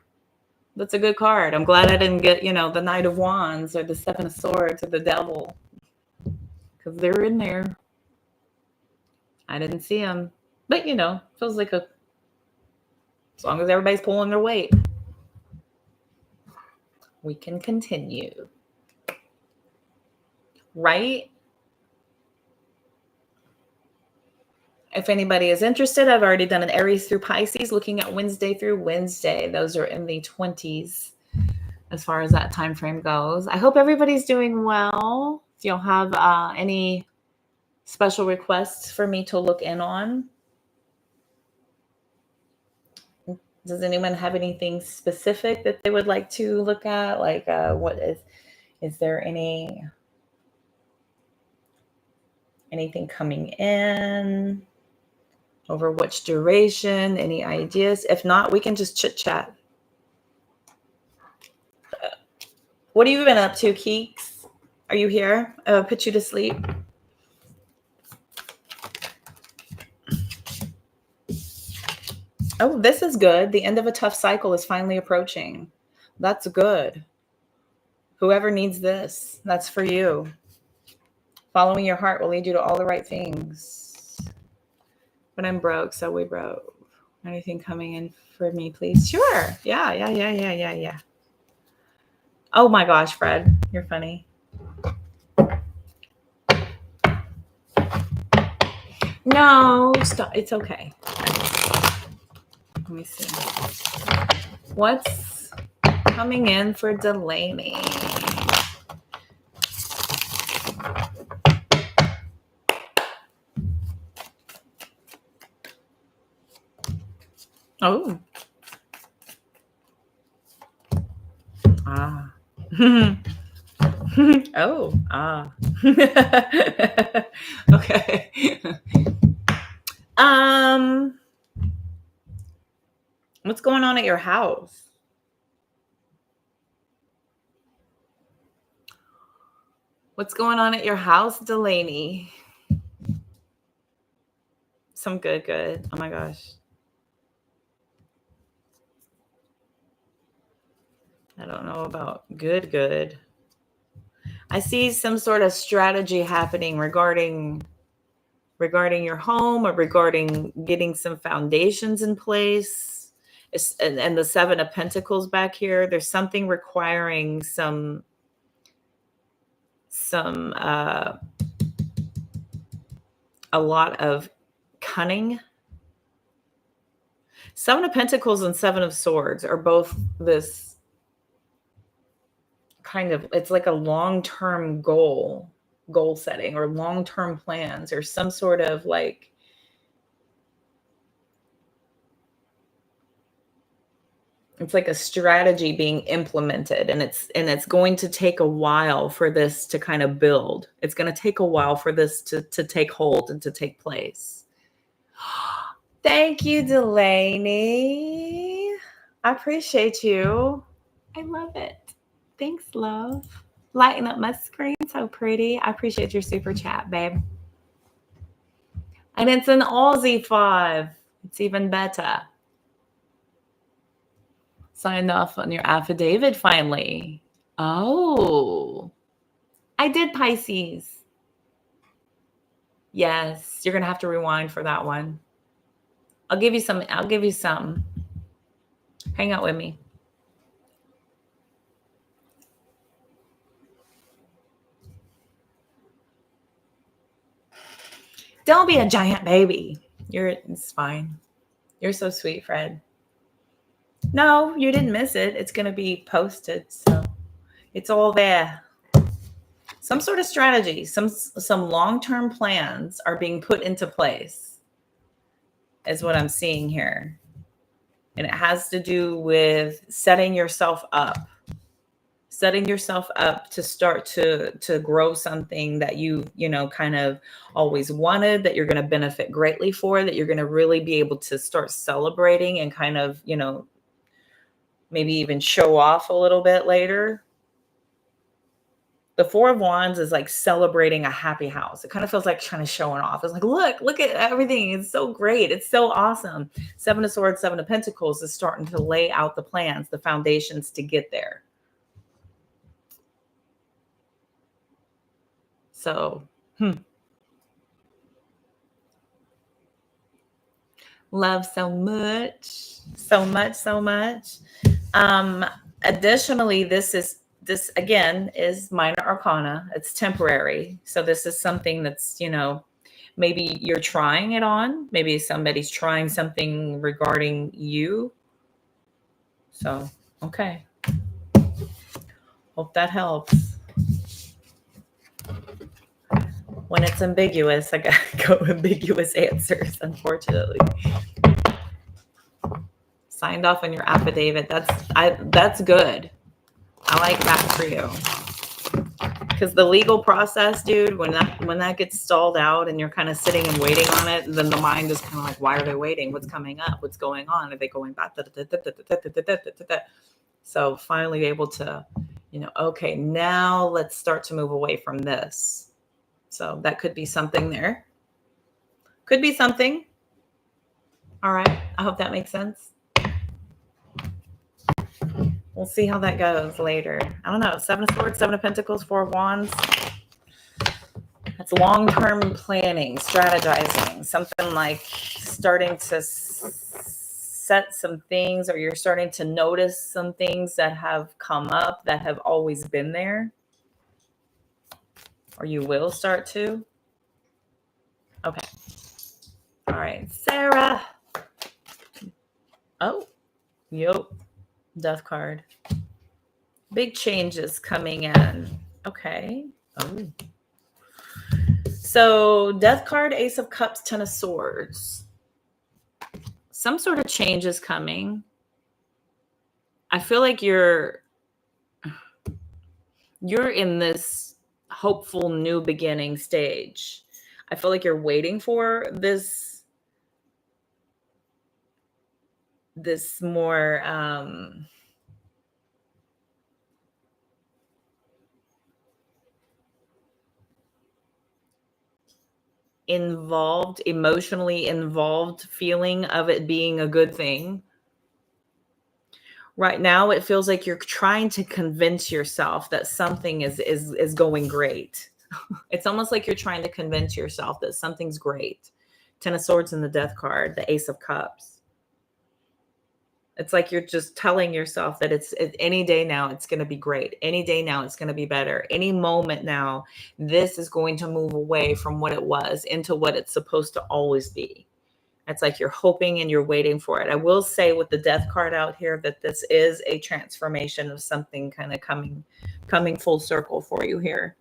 That's a good card. I'm glad I didn't get, the Knight of Wands or the Seven of Swords or the Devil. Because they're in there. I didn't see them. But, feels like as long as everybody's pulling their weight, we can continue. Right? If anybody is interested, I've already done an Aries through Pisces, looking at Wednesday through Wednesday. Those are in the 20s as far as that time frame goes. I hope everybody's doing well. If you'll have any special requests for me to look in on. Does anyone have anything specific that they would like to look at? Like what is there anything coming in? Over which duration? Any ideas? If not, we can just chit chat. What have you been up to, Keeks? Are you here? Put you to sleep. Oh, this is good. The end of a tough cycle is finally approaching. That's good. Whoever needs this, that's for you. Following your heart will lead you to all the right things. But I'm broke, so we broke. Anything coming in for me, please? Sure. Yeah. Oh my gosh, Fred, you're funny. No, stop. It's okay. Let me see. What's coming in for Delaney? Oh. Ah. Oh. Ah. Okay. What's going on at your house? What's going on at your house, Delaney? Some good. Oh my gosh. I don't know about good. I see some sort of strategy happening regarding your home or regarding getting some foundations in place. And the Seven of Pentacles back here, there's something requiring some a lot of cunning. Seven of Pentacles and Seven of Swords are both this kind of, it's like a long-term goal setting or long-term plans or some sort of like it's like a strategy being implemented, and it's going to take a while for this to kind of build. It's going to take a while for this to take hold and to take place. Thank you, Delaney. I appreciate you. I love it. Thanks, love. Lighting up my screen so pretty. I appreciate your super chat, babe. And it's an Aussie 5. It's even better. Signed off on your affidavit finally. Oh, I did Pisces. Yes, you're going to have to rewind for that one. I'll give you some. Hang out with me. Don't be a giant baby. It's fine. You're so sweet, Fred. No, you didn't miss it. It's going to be posted, so it's all there. Some sort of strategy, some long-term plans are being put into place, is what I'm seeing here. And it has to do with setting yourself up to start to grow something that you kind of always wanted, that you're going to benefit greatly for, that you're going to really be able to start celebrating and kind of, maybe even show off a little bit later. The Four of Wands is like celebrating a happy house. It kind of feels like kind of showing off. It's like, look at everything. It's so great. It's so awesome. Seven of Swords, Seven of Pentacles is starting to lay out the plans, the foundations to get there. So, love so much. Additionally, this again is minor arcana. It's temporary. So this is something that's, maybe you're trying it on. Maybe somebody's trying something regarding you. So, okay. Hope that helps. When it's ambiguous, I got to go ambiguous answers, unfortunately. Signed off on your affidavit. That's good. I like that for you. Because the legal process, dude, when that gets stalled out and you're kind of sitting and waiting on it, then the mind is kind of like, why are they waiting? What's coming up? What's going on? Are they going back? So finally able to, okay, now let's start to move away from this. So that could be something there. Could be something. All right. I hope that makes sense. We'll see how that goes later. I don't know. Seven of Swords, Seven of Pentacles, Four of Wands. It's long-term planning, strategizing, something like starting to set some things, or you're starting to notice some things that have come up that have always been there, or you will start to. Okay. All right, Sarah. Oh, yep. Death card. Big changes coming in. Okay. Oh. So Death card, Ace of Cups, Ten of Swords. Some sort of change is coming. I feel like you're in this hopeful new beginning stage. I feel like you're waiting for this more emotionally involved feeling of it being a good thing. Right now, it feels like you're trying to convince yourself that something is going great. It's almost like you're trying to convince yourself that something's great. Ten of Swords and the Death card, the Ace of Cups. It's like you're just telling yourself that it's any day now, it's going to be great. Any day now, it's going to be better. Any moment now, this is going to move away from what it was into what it's supposed to always be. It's like you're hoping and you're waiting for it. I will say with the Death card out here that this is a transformation of something kind of coming full circle for you here.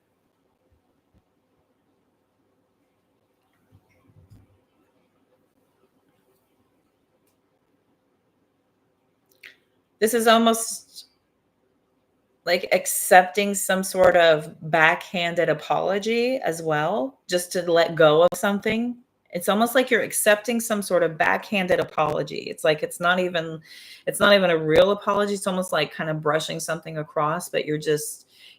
This is almost like accepting some sort of backhanded apology as well, just to let go of something. It's almost like you're accepting some sort of backhanded apology. It's like it's not even a real apology. It's almost like kind of brushing something across, but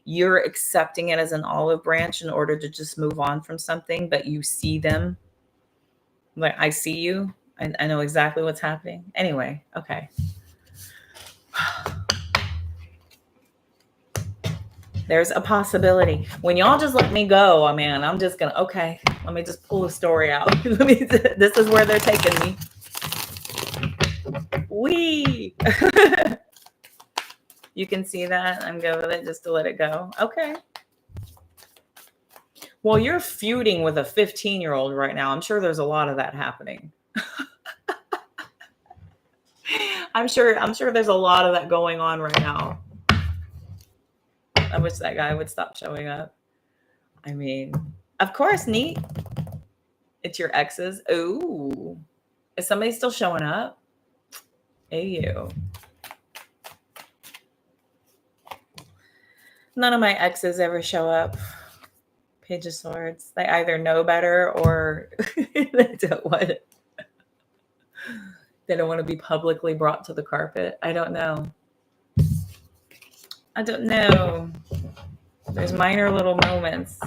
you're accepting it as an olive branch in order to just move on from something, but you see them. Like, I see you. I know exactly what's happening. Anyway, okay. There's a possibility. When y'all just let me go, I mean, I'm just gonna, okay, let me just pull a story out. This is where they're taking me. Wee. You can see that. I'm good with it just to let it go. Okay. Well, you're feuding with a 15-year-old right now. I'm sure there's a lot of that happening. I'm sure there's a lot of that going on right now. I wish that guy would stop showing up. I mean, of course, neat. It's your exes. Ooh. Is somebody still showing up? Hey, you. None of my exes ever show up. Page of Swords. They either know better or they don't want it. They don't want to be publicly brought to the carpet. I don't know. There's minor little moments.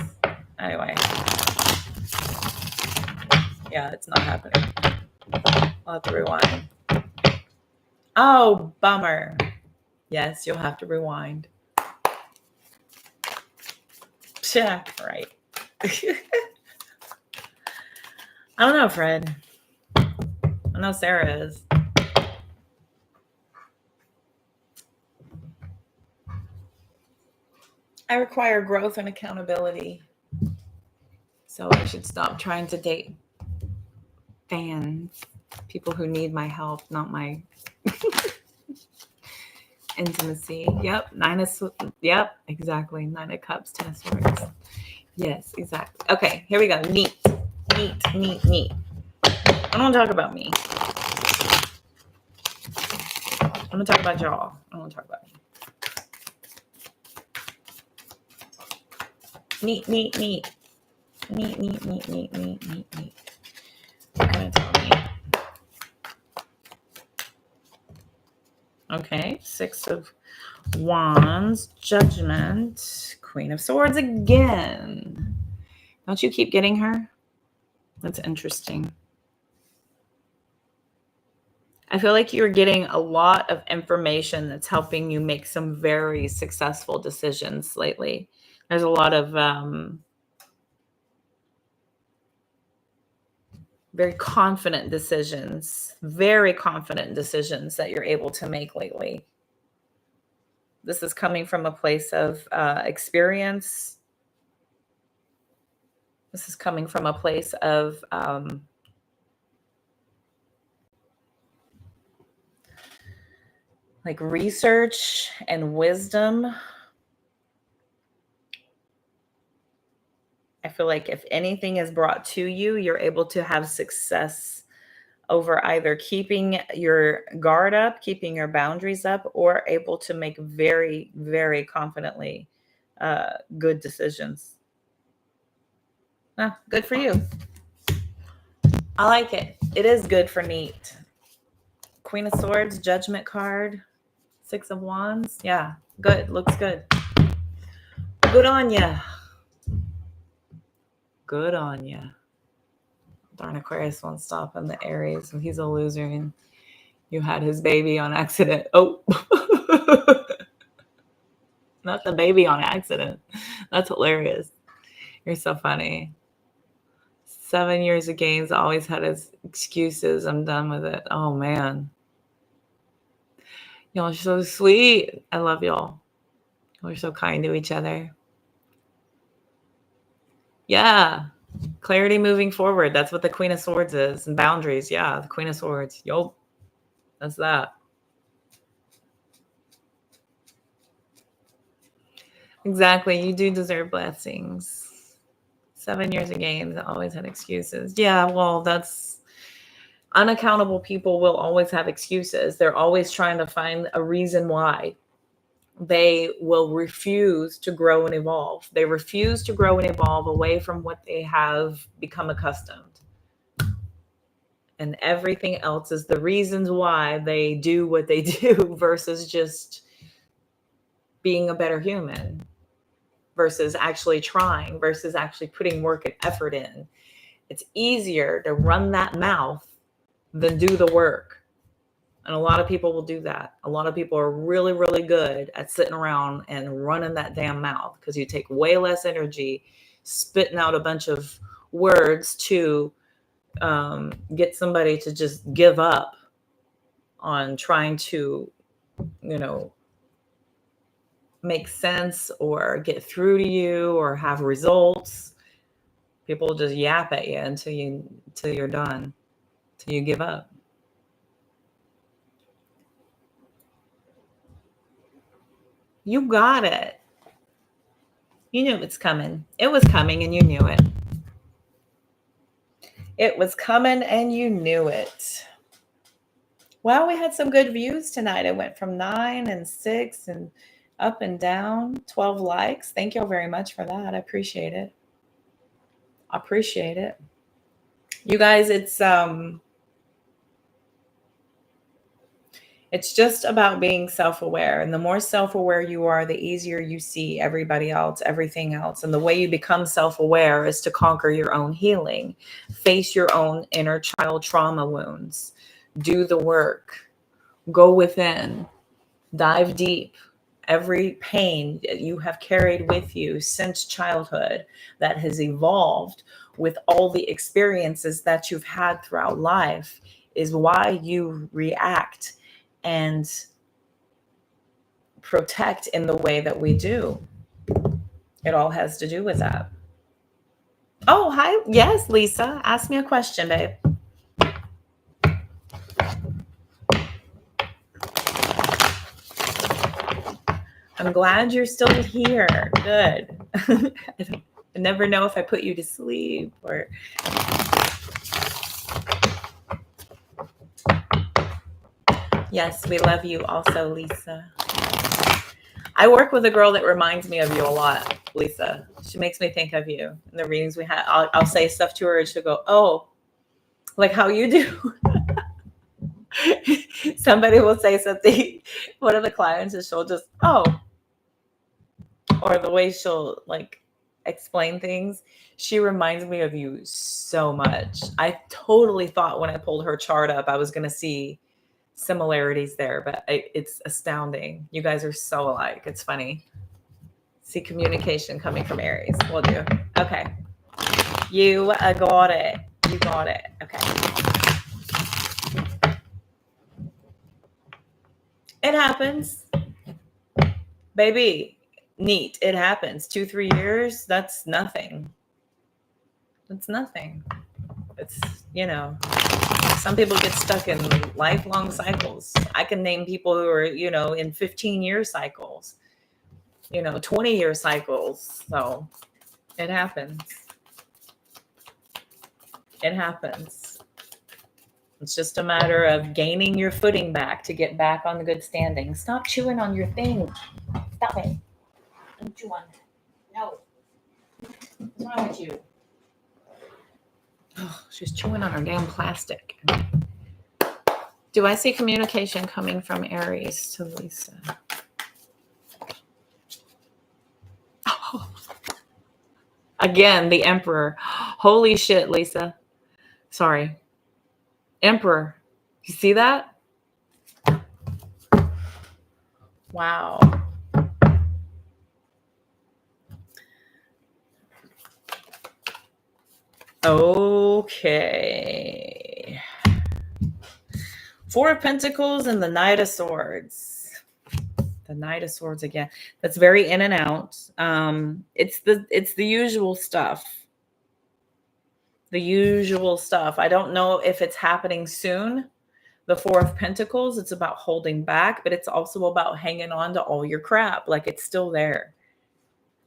Anyway. Yeah, it's not happening. I'll have to rewind. Oh, bummer. Yes, you'll have to rewind. Yeah, right. I don't know, Fred. I know Sarah is. I require growth and accountability. So I should stop trying to date fans, people who need my help, not my intimacy. Yep. Yep, exactly. 9 of Cups, 10 of Swords. Yes, exactly. Okay, here we go. Neat. I don't want to talk about me. I'm going to talk about y'all. I don't want to talk about me. Neat. What can I tell me? Okay, 6 of Wands, Judgment, Queen of Swords again. Don't you keep getting her? That's interesting. I feel like you're getting a lot of information that's helping you make some very successful decisions lately. There's a lot of very confident decisions that you're able to make lately. This is coming from a place of experience. This is coming from a place of like research and wisdom. I feel like if anything is brought to you, you're able to have success over either keeping your guard up, keeping your boundaries up, or able to make very, very confidently good decisions. Good for you. I like it. It is good for neat. Queen of Swords, Judgment card, Six of Wands. Yeah, good. Looks good. Good on ya. Good on ya. Darn, Aquarius won't stop in the Aries. He's a loser and you had his baby on accident. Oh. Not the baby on accident. That's hilarious. You're so funny. 7 years of gains, always had his excuses. I'm done with it. Oh, man. Y'all are so sweet. I love y'all. We're so kind to each other. Yeah. Clarity moving forward. That's what the Queen of Swords is. And boundaries. Yeah. The Queen of Swords. Yup. That's that. Exactly. You do deserve blessings. 7 years of gains. Always had excuses. Yeah. Well, that's unaccountable people will always have excuses. They're always trying to find a reason why. They will refuse to grow and evolve. They refuse to grow and evolve away from what they have become accustomed. And everything else is the reasons why they do what they do versus just being a better human, versus actually trying, versus actually putting work and effort in. It's easier to run that mouth than do the work. And a lot of people will do that. A lot of people are really, really good at sitting around and running that damn mouth because you take way less energy spitting out a bunch of words to get somebody to just give up on trying to, make sense or get through to you or have results. People just yap at you until you're done, till you give up. You got it. You knew it's coming. It was coming and you knew it. It was coming and you knew it. Well, we had some good views tonight. It went from 9 and 6 and up and down, 12 likes. Thank you all very much for that. I appreciate it. You guys, it's just about being self-aware. And the more self-aware you are, the easier you see everybody else, everything else. And the way you become self-aware is to conquer your own healing, face your own inner child trauma wounds, do the work, go within, dive deep. Every pain that you have carried with you since childhood that has evolved with all the experiences that you've had throughout life is why you react and protect in the way that we do. It all has to do with that. Oh, hi. Yes, Lisa. Ask me a question, babe. I'm glad you're still here. Good. I never know if I put you to sleep or... Yes, we love you also, Lisa. I work with a girl that reminds me of you a lot, Lisa. She makes me think of you. In the readings we had, I'll say stuff to her and she'll go, oh, like how you do. Somebody will say something, one of the clients, and she'll just, oh. Or the way she'll like explain things. She reminds me of you so much. I totally thought when I pulled her chart up, I was going to see similarities there, but it's astounding. You guys are so alike. It's funny. See communication coming from Aries. Will do. Okay. You got it. You got it. Okay. It happens. Baby, neat. It happens. 2-3 years, that's nothing. It's nothing. It's, some people get stuck in lifelong cycles. I can name people who are, in 15-year cycles, 20-year cycles. So it happens. It happens. It's just a matter of gaining your footing back to get back on the good standing. Stop chewing on your thing. Stop it. Don't chew on it. No. What's wrong with you? Oh, she's chewing on her damn plastic. Do I see communication coming from Aries to Lisa? Oh. Again, the Emperor. Holy shit, Lisa. Sorry. Emperor. You see that? Wow. Okay. Four of Pentacles and the Knight of Swords. The Knight of Swords again. That's very in and out. It's the usual stuff. The usual stuff. I don't know if it's happening soon. The Four of Pentacles, it's about holding back, but it's also about hanging on to all your crap. Like it's still there.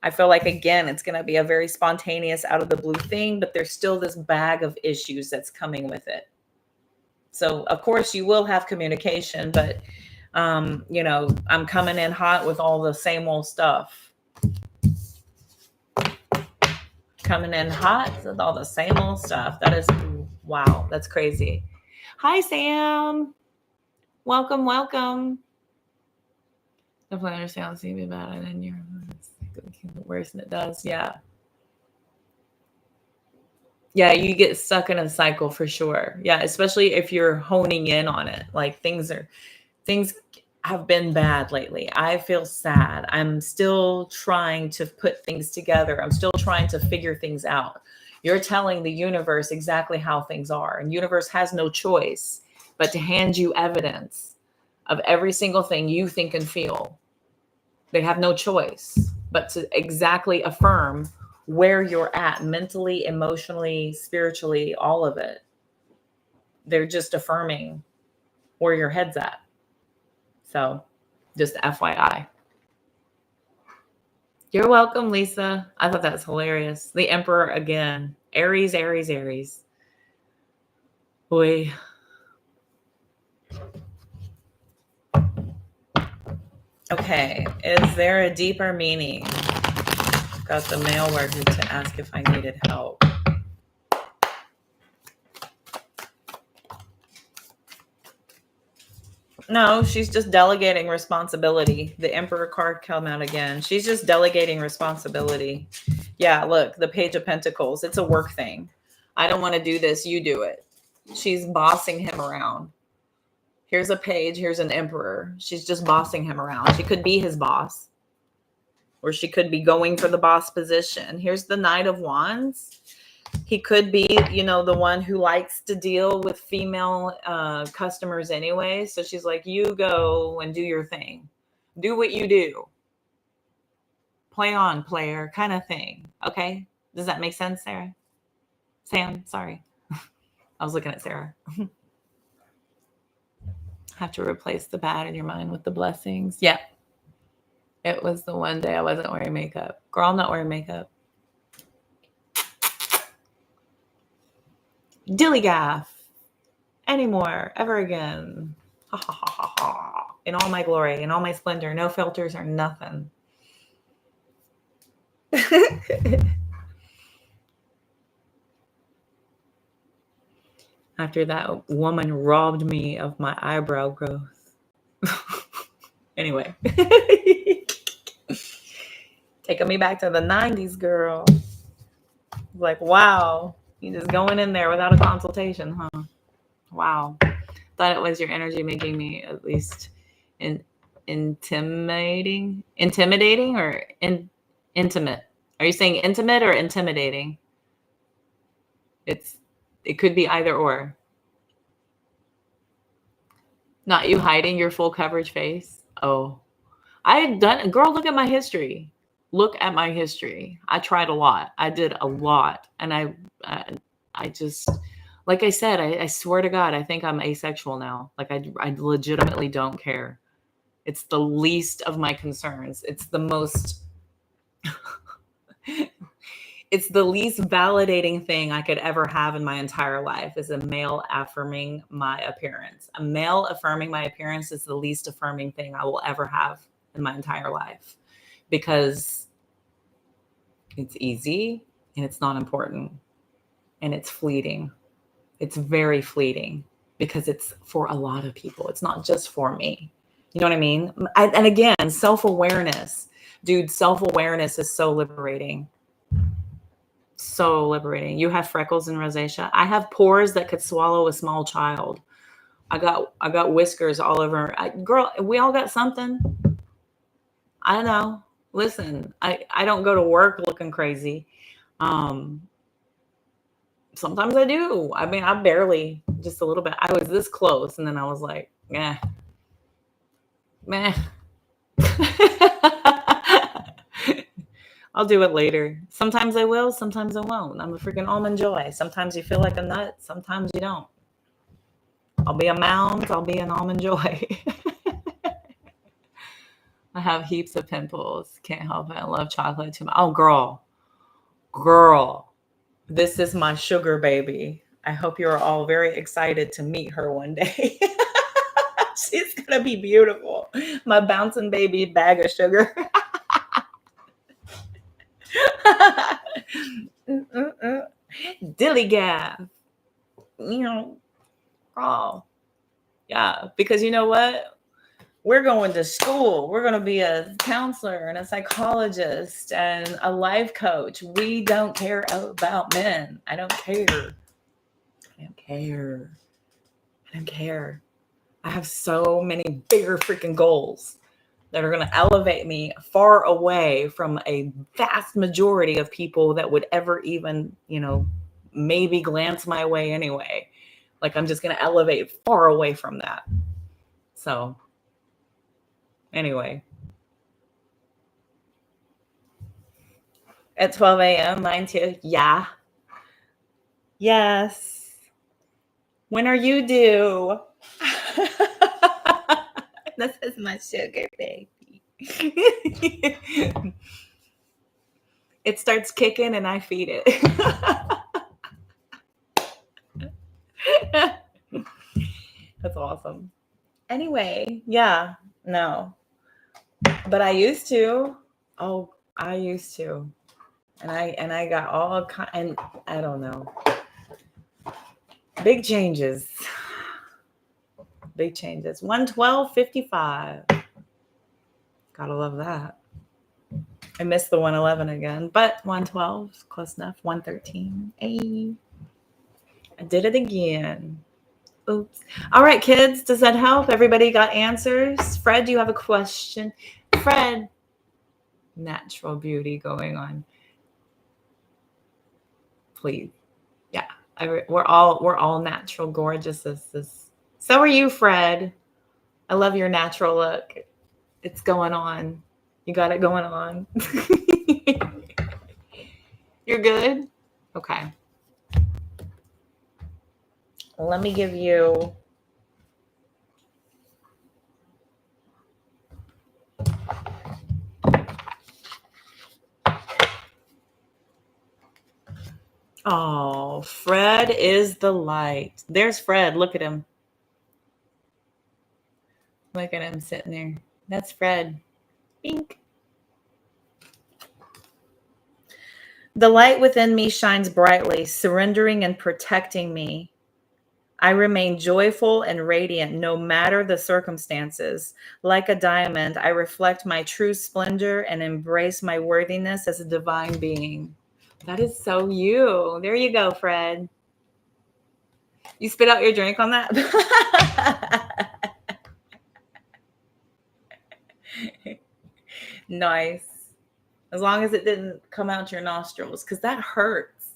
I feel like, again, it's going to be a very spontaneous out of the blue thing, but there's still this bag of issues that's coming with it. So, of course, you will have communication, but, I'm coming in hot with all the same old stuff. Coming in hot with all the same old stuff. That is, wow, that's crazy. Hi, Sam. Welcome, welcome. Definitely understand it's even bad. And then you're worse than it does. Yeah. Yeah, you get stuck in a cycle for sure. Yeah, especially if you're honing in on it. Like things have been bad lately. I feel sad. I'm still trying to put things together. I'm still trying to figure things out. You're telling the universe exactly how things are. And universe has no choice but to hand you evidence of every single thing you think and feel. They have no choice but to exactly affirm where you're at mentally, emotionally, spiritually, all of it. They're just affirming where your head's at. So just FYI. You're welcome, Lisa. I thought that was hilarious. The Emperor again. Aries, Aries, Aries. Boy. Okay. Is there a deeper meaning? Got the mail worker to ask if I needed help. No, she's just delegating responsibility. The Emperor card come out again. She's just delegating responsibility. Yeah, look, the Page of Pentacles. It's a work thing. I don't want to do this. You do it. She's bossing him around. Here's a page. Here's an Emperor. She's just bossing him around. She could be his boss. Or she could be going for the boss position. Here's the Knight of Wands. He could be, the one who likes to deal with female customers anyway. So she's like, you go and do your thing. Do what you do. Play on, player, kind of thing. Okay? Does that make sense, Sarah? Sam, sorry. I was looking at Sarah. Have to replace the bad in your mind with the blessings. Yeah. It was the one day I wasn't wearing makeup. Girl, I'm not wearing makeup. Dillygaff. Anymore. Ever again. Ha ha ha ha ha. In all my glory. In all my splendor. No filters or nothing. After that woman robbed me of my eyebrow growth. Anyway. Taking me back to the 90s, girl. Like, wow. You just going in there without a consultation, huh? Wow. Thought it was your energy making me at least intimidating or intimate? Are you saying intimate or intimidating? It's It could be either or. Not you hiding your full coverage face. Oh, I had done, girl, look at my history. Look at my history. I tried a lot. I did a lot. And I just, like I said, I swear to God, I think I'm asexual now. Like I legitimately don't care. It's the least of my concerns. It's the most, it's the least validating thing I could ever have in my entire life is a male affirming my appearance. A male affirming my appearance is the least affirming thing I will ever have in my entire life because it's easy and it's not important and it's fleeting. It's very fleeting because it's for a lot of people. It's not just for me. You know what I mean? And again, self-awareness. Dude, self-awareness is so liberating. So liberating. You have freckles and rosacea. I have pores that could swallow a small child. I got whiskers all over. Girl, we all got something. I don't know. Listen, I don't go to work looking crazy. Sometimes I do. I mean, I barely, just a little bit. I was this close, and then I was like, meh. I'll do it later. Sometimes I will, sometimes I won't. I'm a freaking almond joy. Sometimes you feel like a nut, sometimes you don't. I'll be a mound, I'll be an almond joy. I have heaps of pimples. Can't help it. I love chocolate too much. Oh, girl, this is my sugar baby. I hope you're all very excited to meet her one day. She's going to be beautiful. My bouncing baby bag of sugar. Dilly gaff. You know, oh, yeah. Because you know what? We're going to school. We're going to be a counselor and a psychologist and a life coach. We don't care about men. I don't care. I have so many bigger freaking goals that are going to elevate me far away from a vast majority of people that would ever even, maybe glance my way anyway. Like I'm just going to elevate far away from that. So anyway, at 12 a.m., mine too. Yeah. Yes. When are you due? This is my sugar baby. It starts kicking and I feed it. That's awesome. Anyway, yeah, no. But I used to. Oh, I used to. And I got all kind, and I don't know. Big changes. 112.55. Gotta love that. I missed the 111 again, but 112 is close enough. 113. Hey, I did it again. Oops. All right, kids, does that help? Everybody got answers? Fred, do you have a question? Fred, natural beauty going on. Please. Yeah, we're all natural gorgeouses. So are you, Fred. I love your natural look. It's going on. You got it going on. You're good? Okay. Let me give you Oh, Fred is the light. There's Fred. Look at him. Look at him sitting there. That's Fred. Bink. The light within me shines brightly, surrendering and protecting me. I remain joyful and radiant no matter the circumstances. Like a diamond, I reflect my true splendor and embrace my worthiness as a divine being. That is so you. There you go, Fred. You spit out your drink on that? Nice. As long as it didn't come out your nostrils, because that hurts.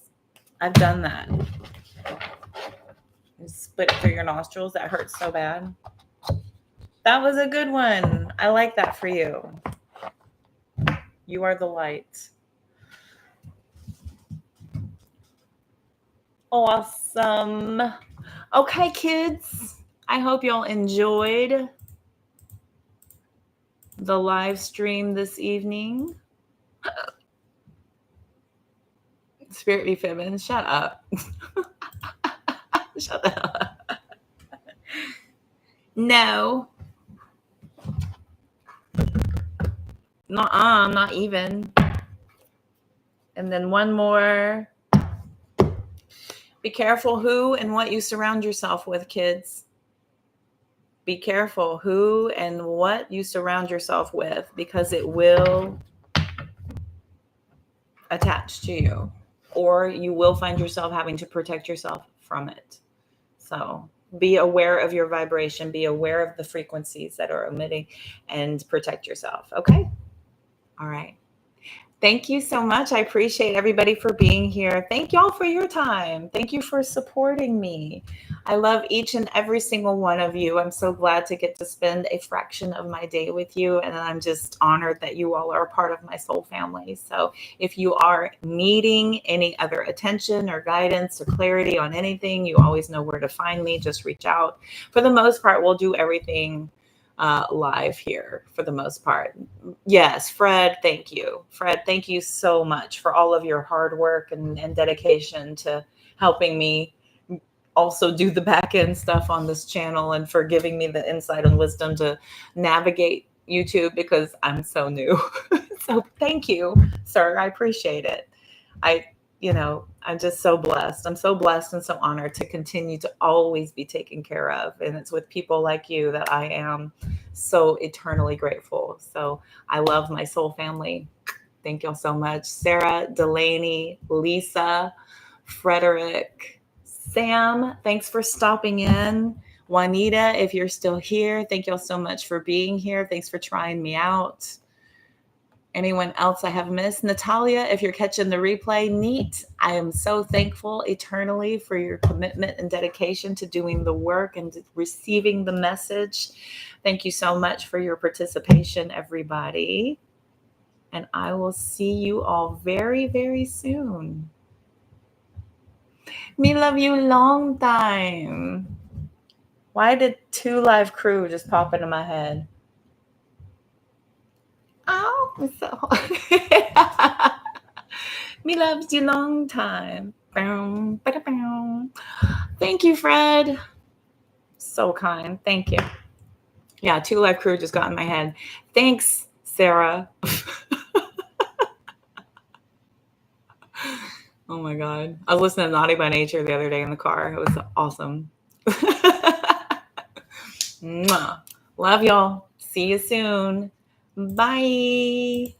I've done that. spit it through your nostrils. That hurts so bad. That was a good one. I like that for you. You are the light. Awesome. Okay, kids. I hope y'all enjoyed the live stream this evening. Spirit be Flippin, shut up. Shut up. No. Not even. And then one more. Be careful who and what you surround yourself with, kids. Be careful who and what you surround yourself with, because it will attach to you, or you will find yourself having to protect yourself from it. So be aware of your vibration, be aware of the frequencies that are emitting, and protect yourself. Okay? All right. Thank you so much. I appreciate everybody for being here. Thank y'all for your time. Thank you for supporting me. I love each and every single one of you. I'm so glad to get to spend a fraction of my day with you. And I'm just honored that you all are a part of my soul family. So if you are needing any other attention or guidance or clarity on anything, you always know where to find me. Just reach out. For the most part, we'll do everything live here for the most part. Yes, Fred, thank you. Fred, thank you so much for all of your hard work and dedication to helping me also do the back end stuff on this channel, and for giving me the insight and wisdom to navigate YouTube, because I'm so new. So thank you, sir. I appreciate it. I'm just so blessed. I'm so blessed and so honored to continue to always be taken care of. And it's with people like you that I am so eternally grateful. So I love my soul family. Thank y'all so much. Sarah, Delaney, Lisa, Frederick, Sam, thanks for stopping in. Juanita, if you're still here, thank y'all so much for being here. Thanks for trying me out. Anyone else I have missed? Natalia, if you're catching the replay, neat. I am so thankful eternally for your commitment and dedication to doing the work and receiving the message. Thank you so much for your participation, everybody. And I will see you all very, very soon. Me love you long time. Why did 2 Live Crew just pop into my head? Oh, I'm so me loves you long time. Thank you, Fred. So kind. Thank you. Yeah, 2 Live Crew just got in my head. Thanks, Sarah. Oh my God. I was listening to Naughty by Nature the other day in the car. It was awesome. Love y'all. See you soon. Bye.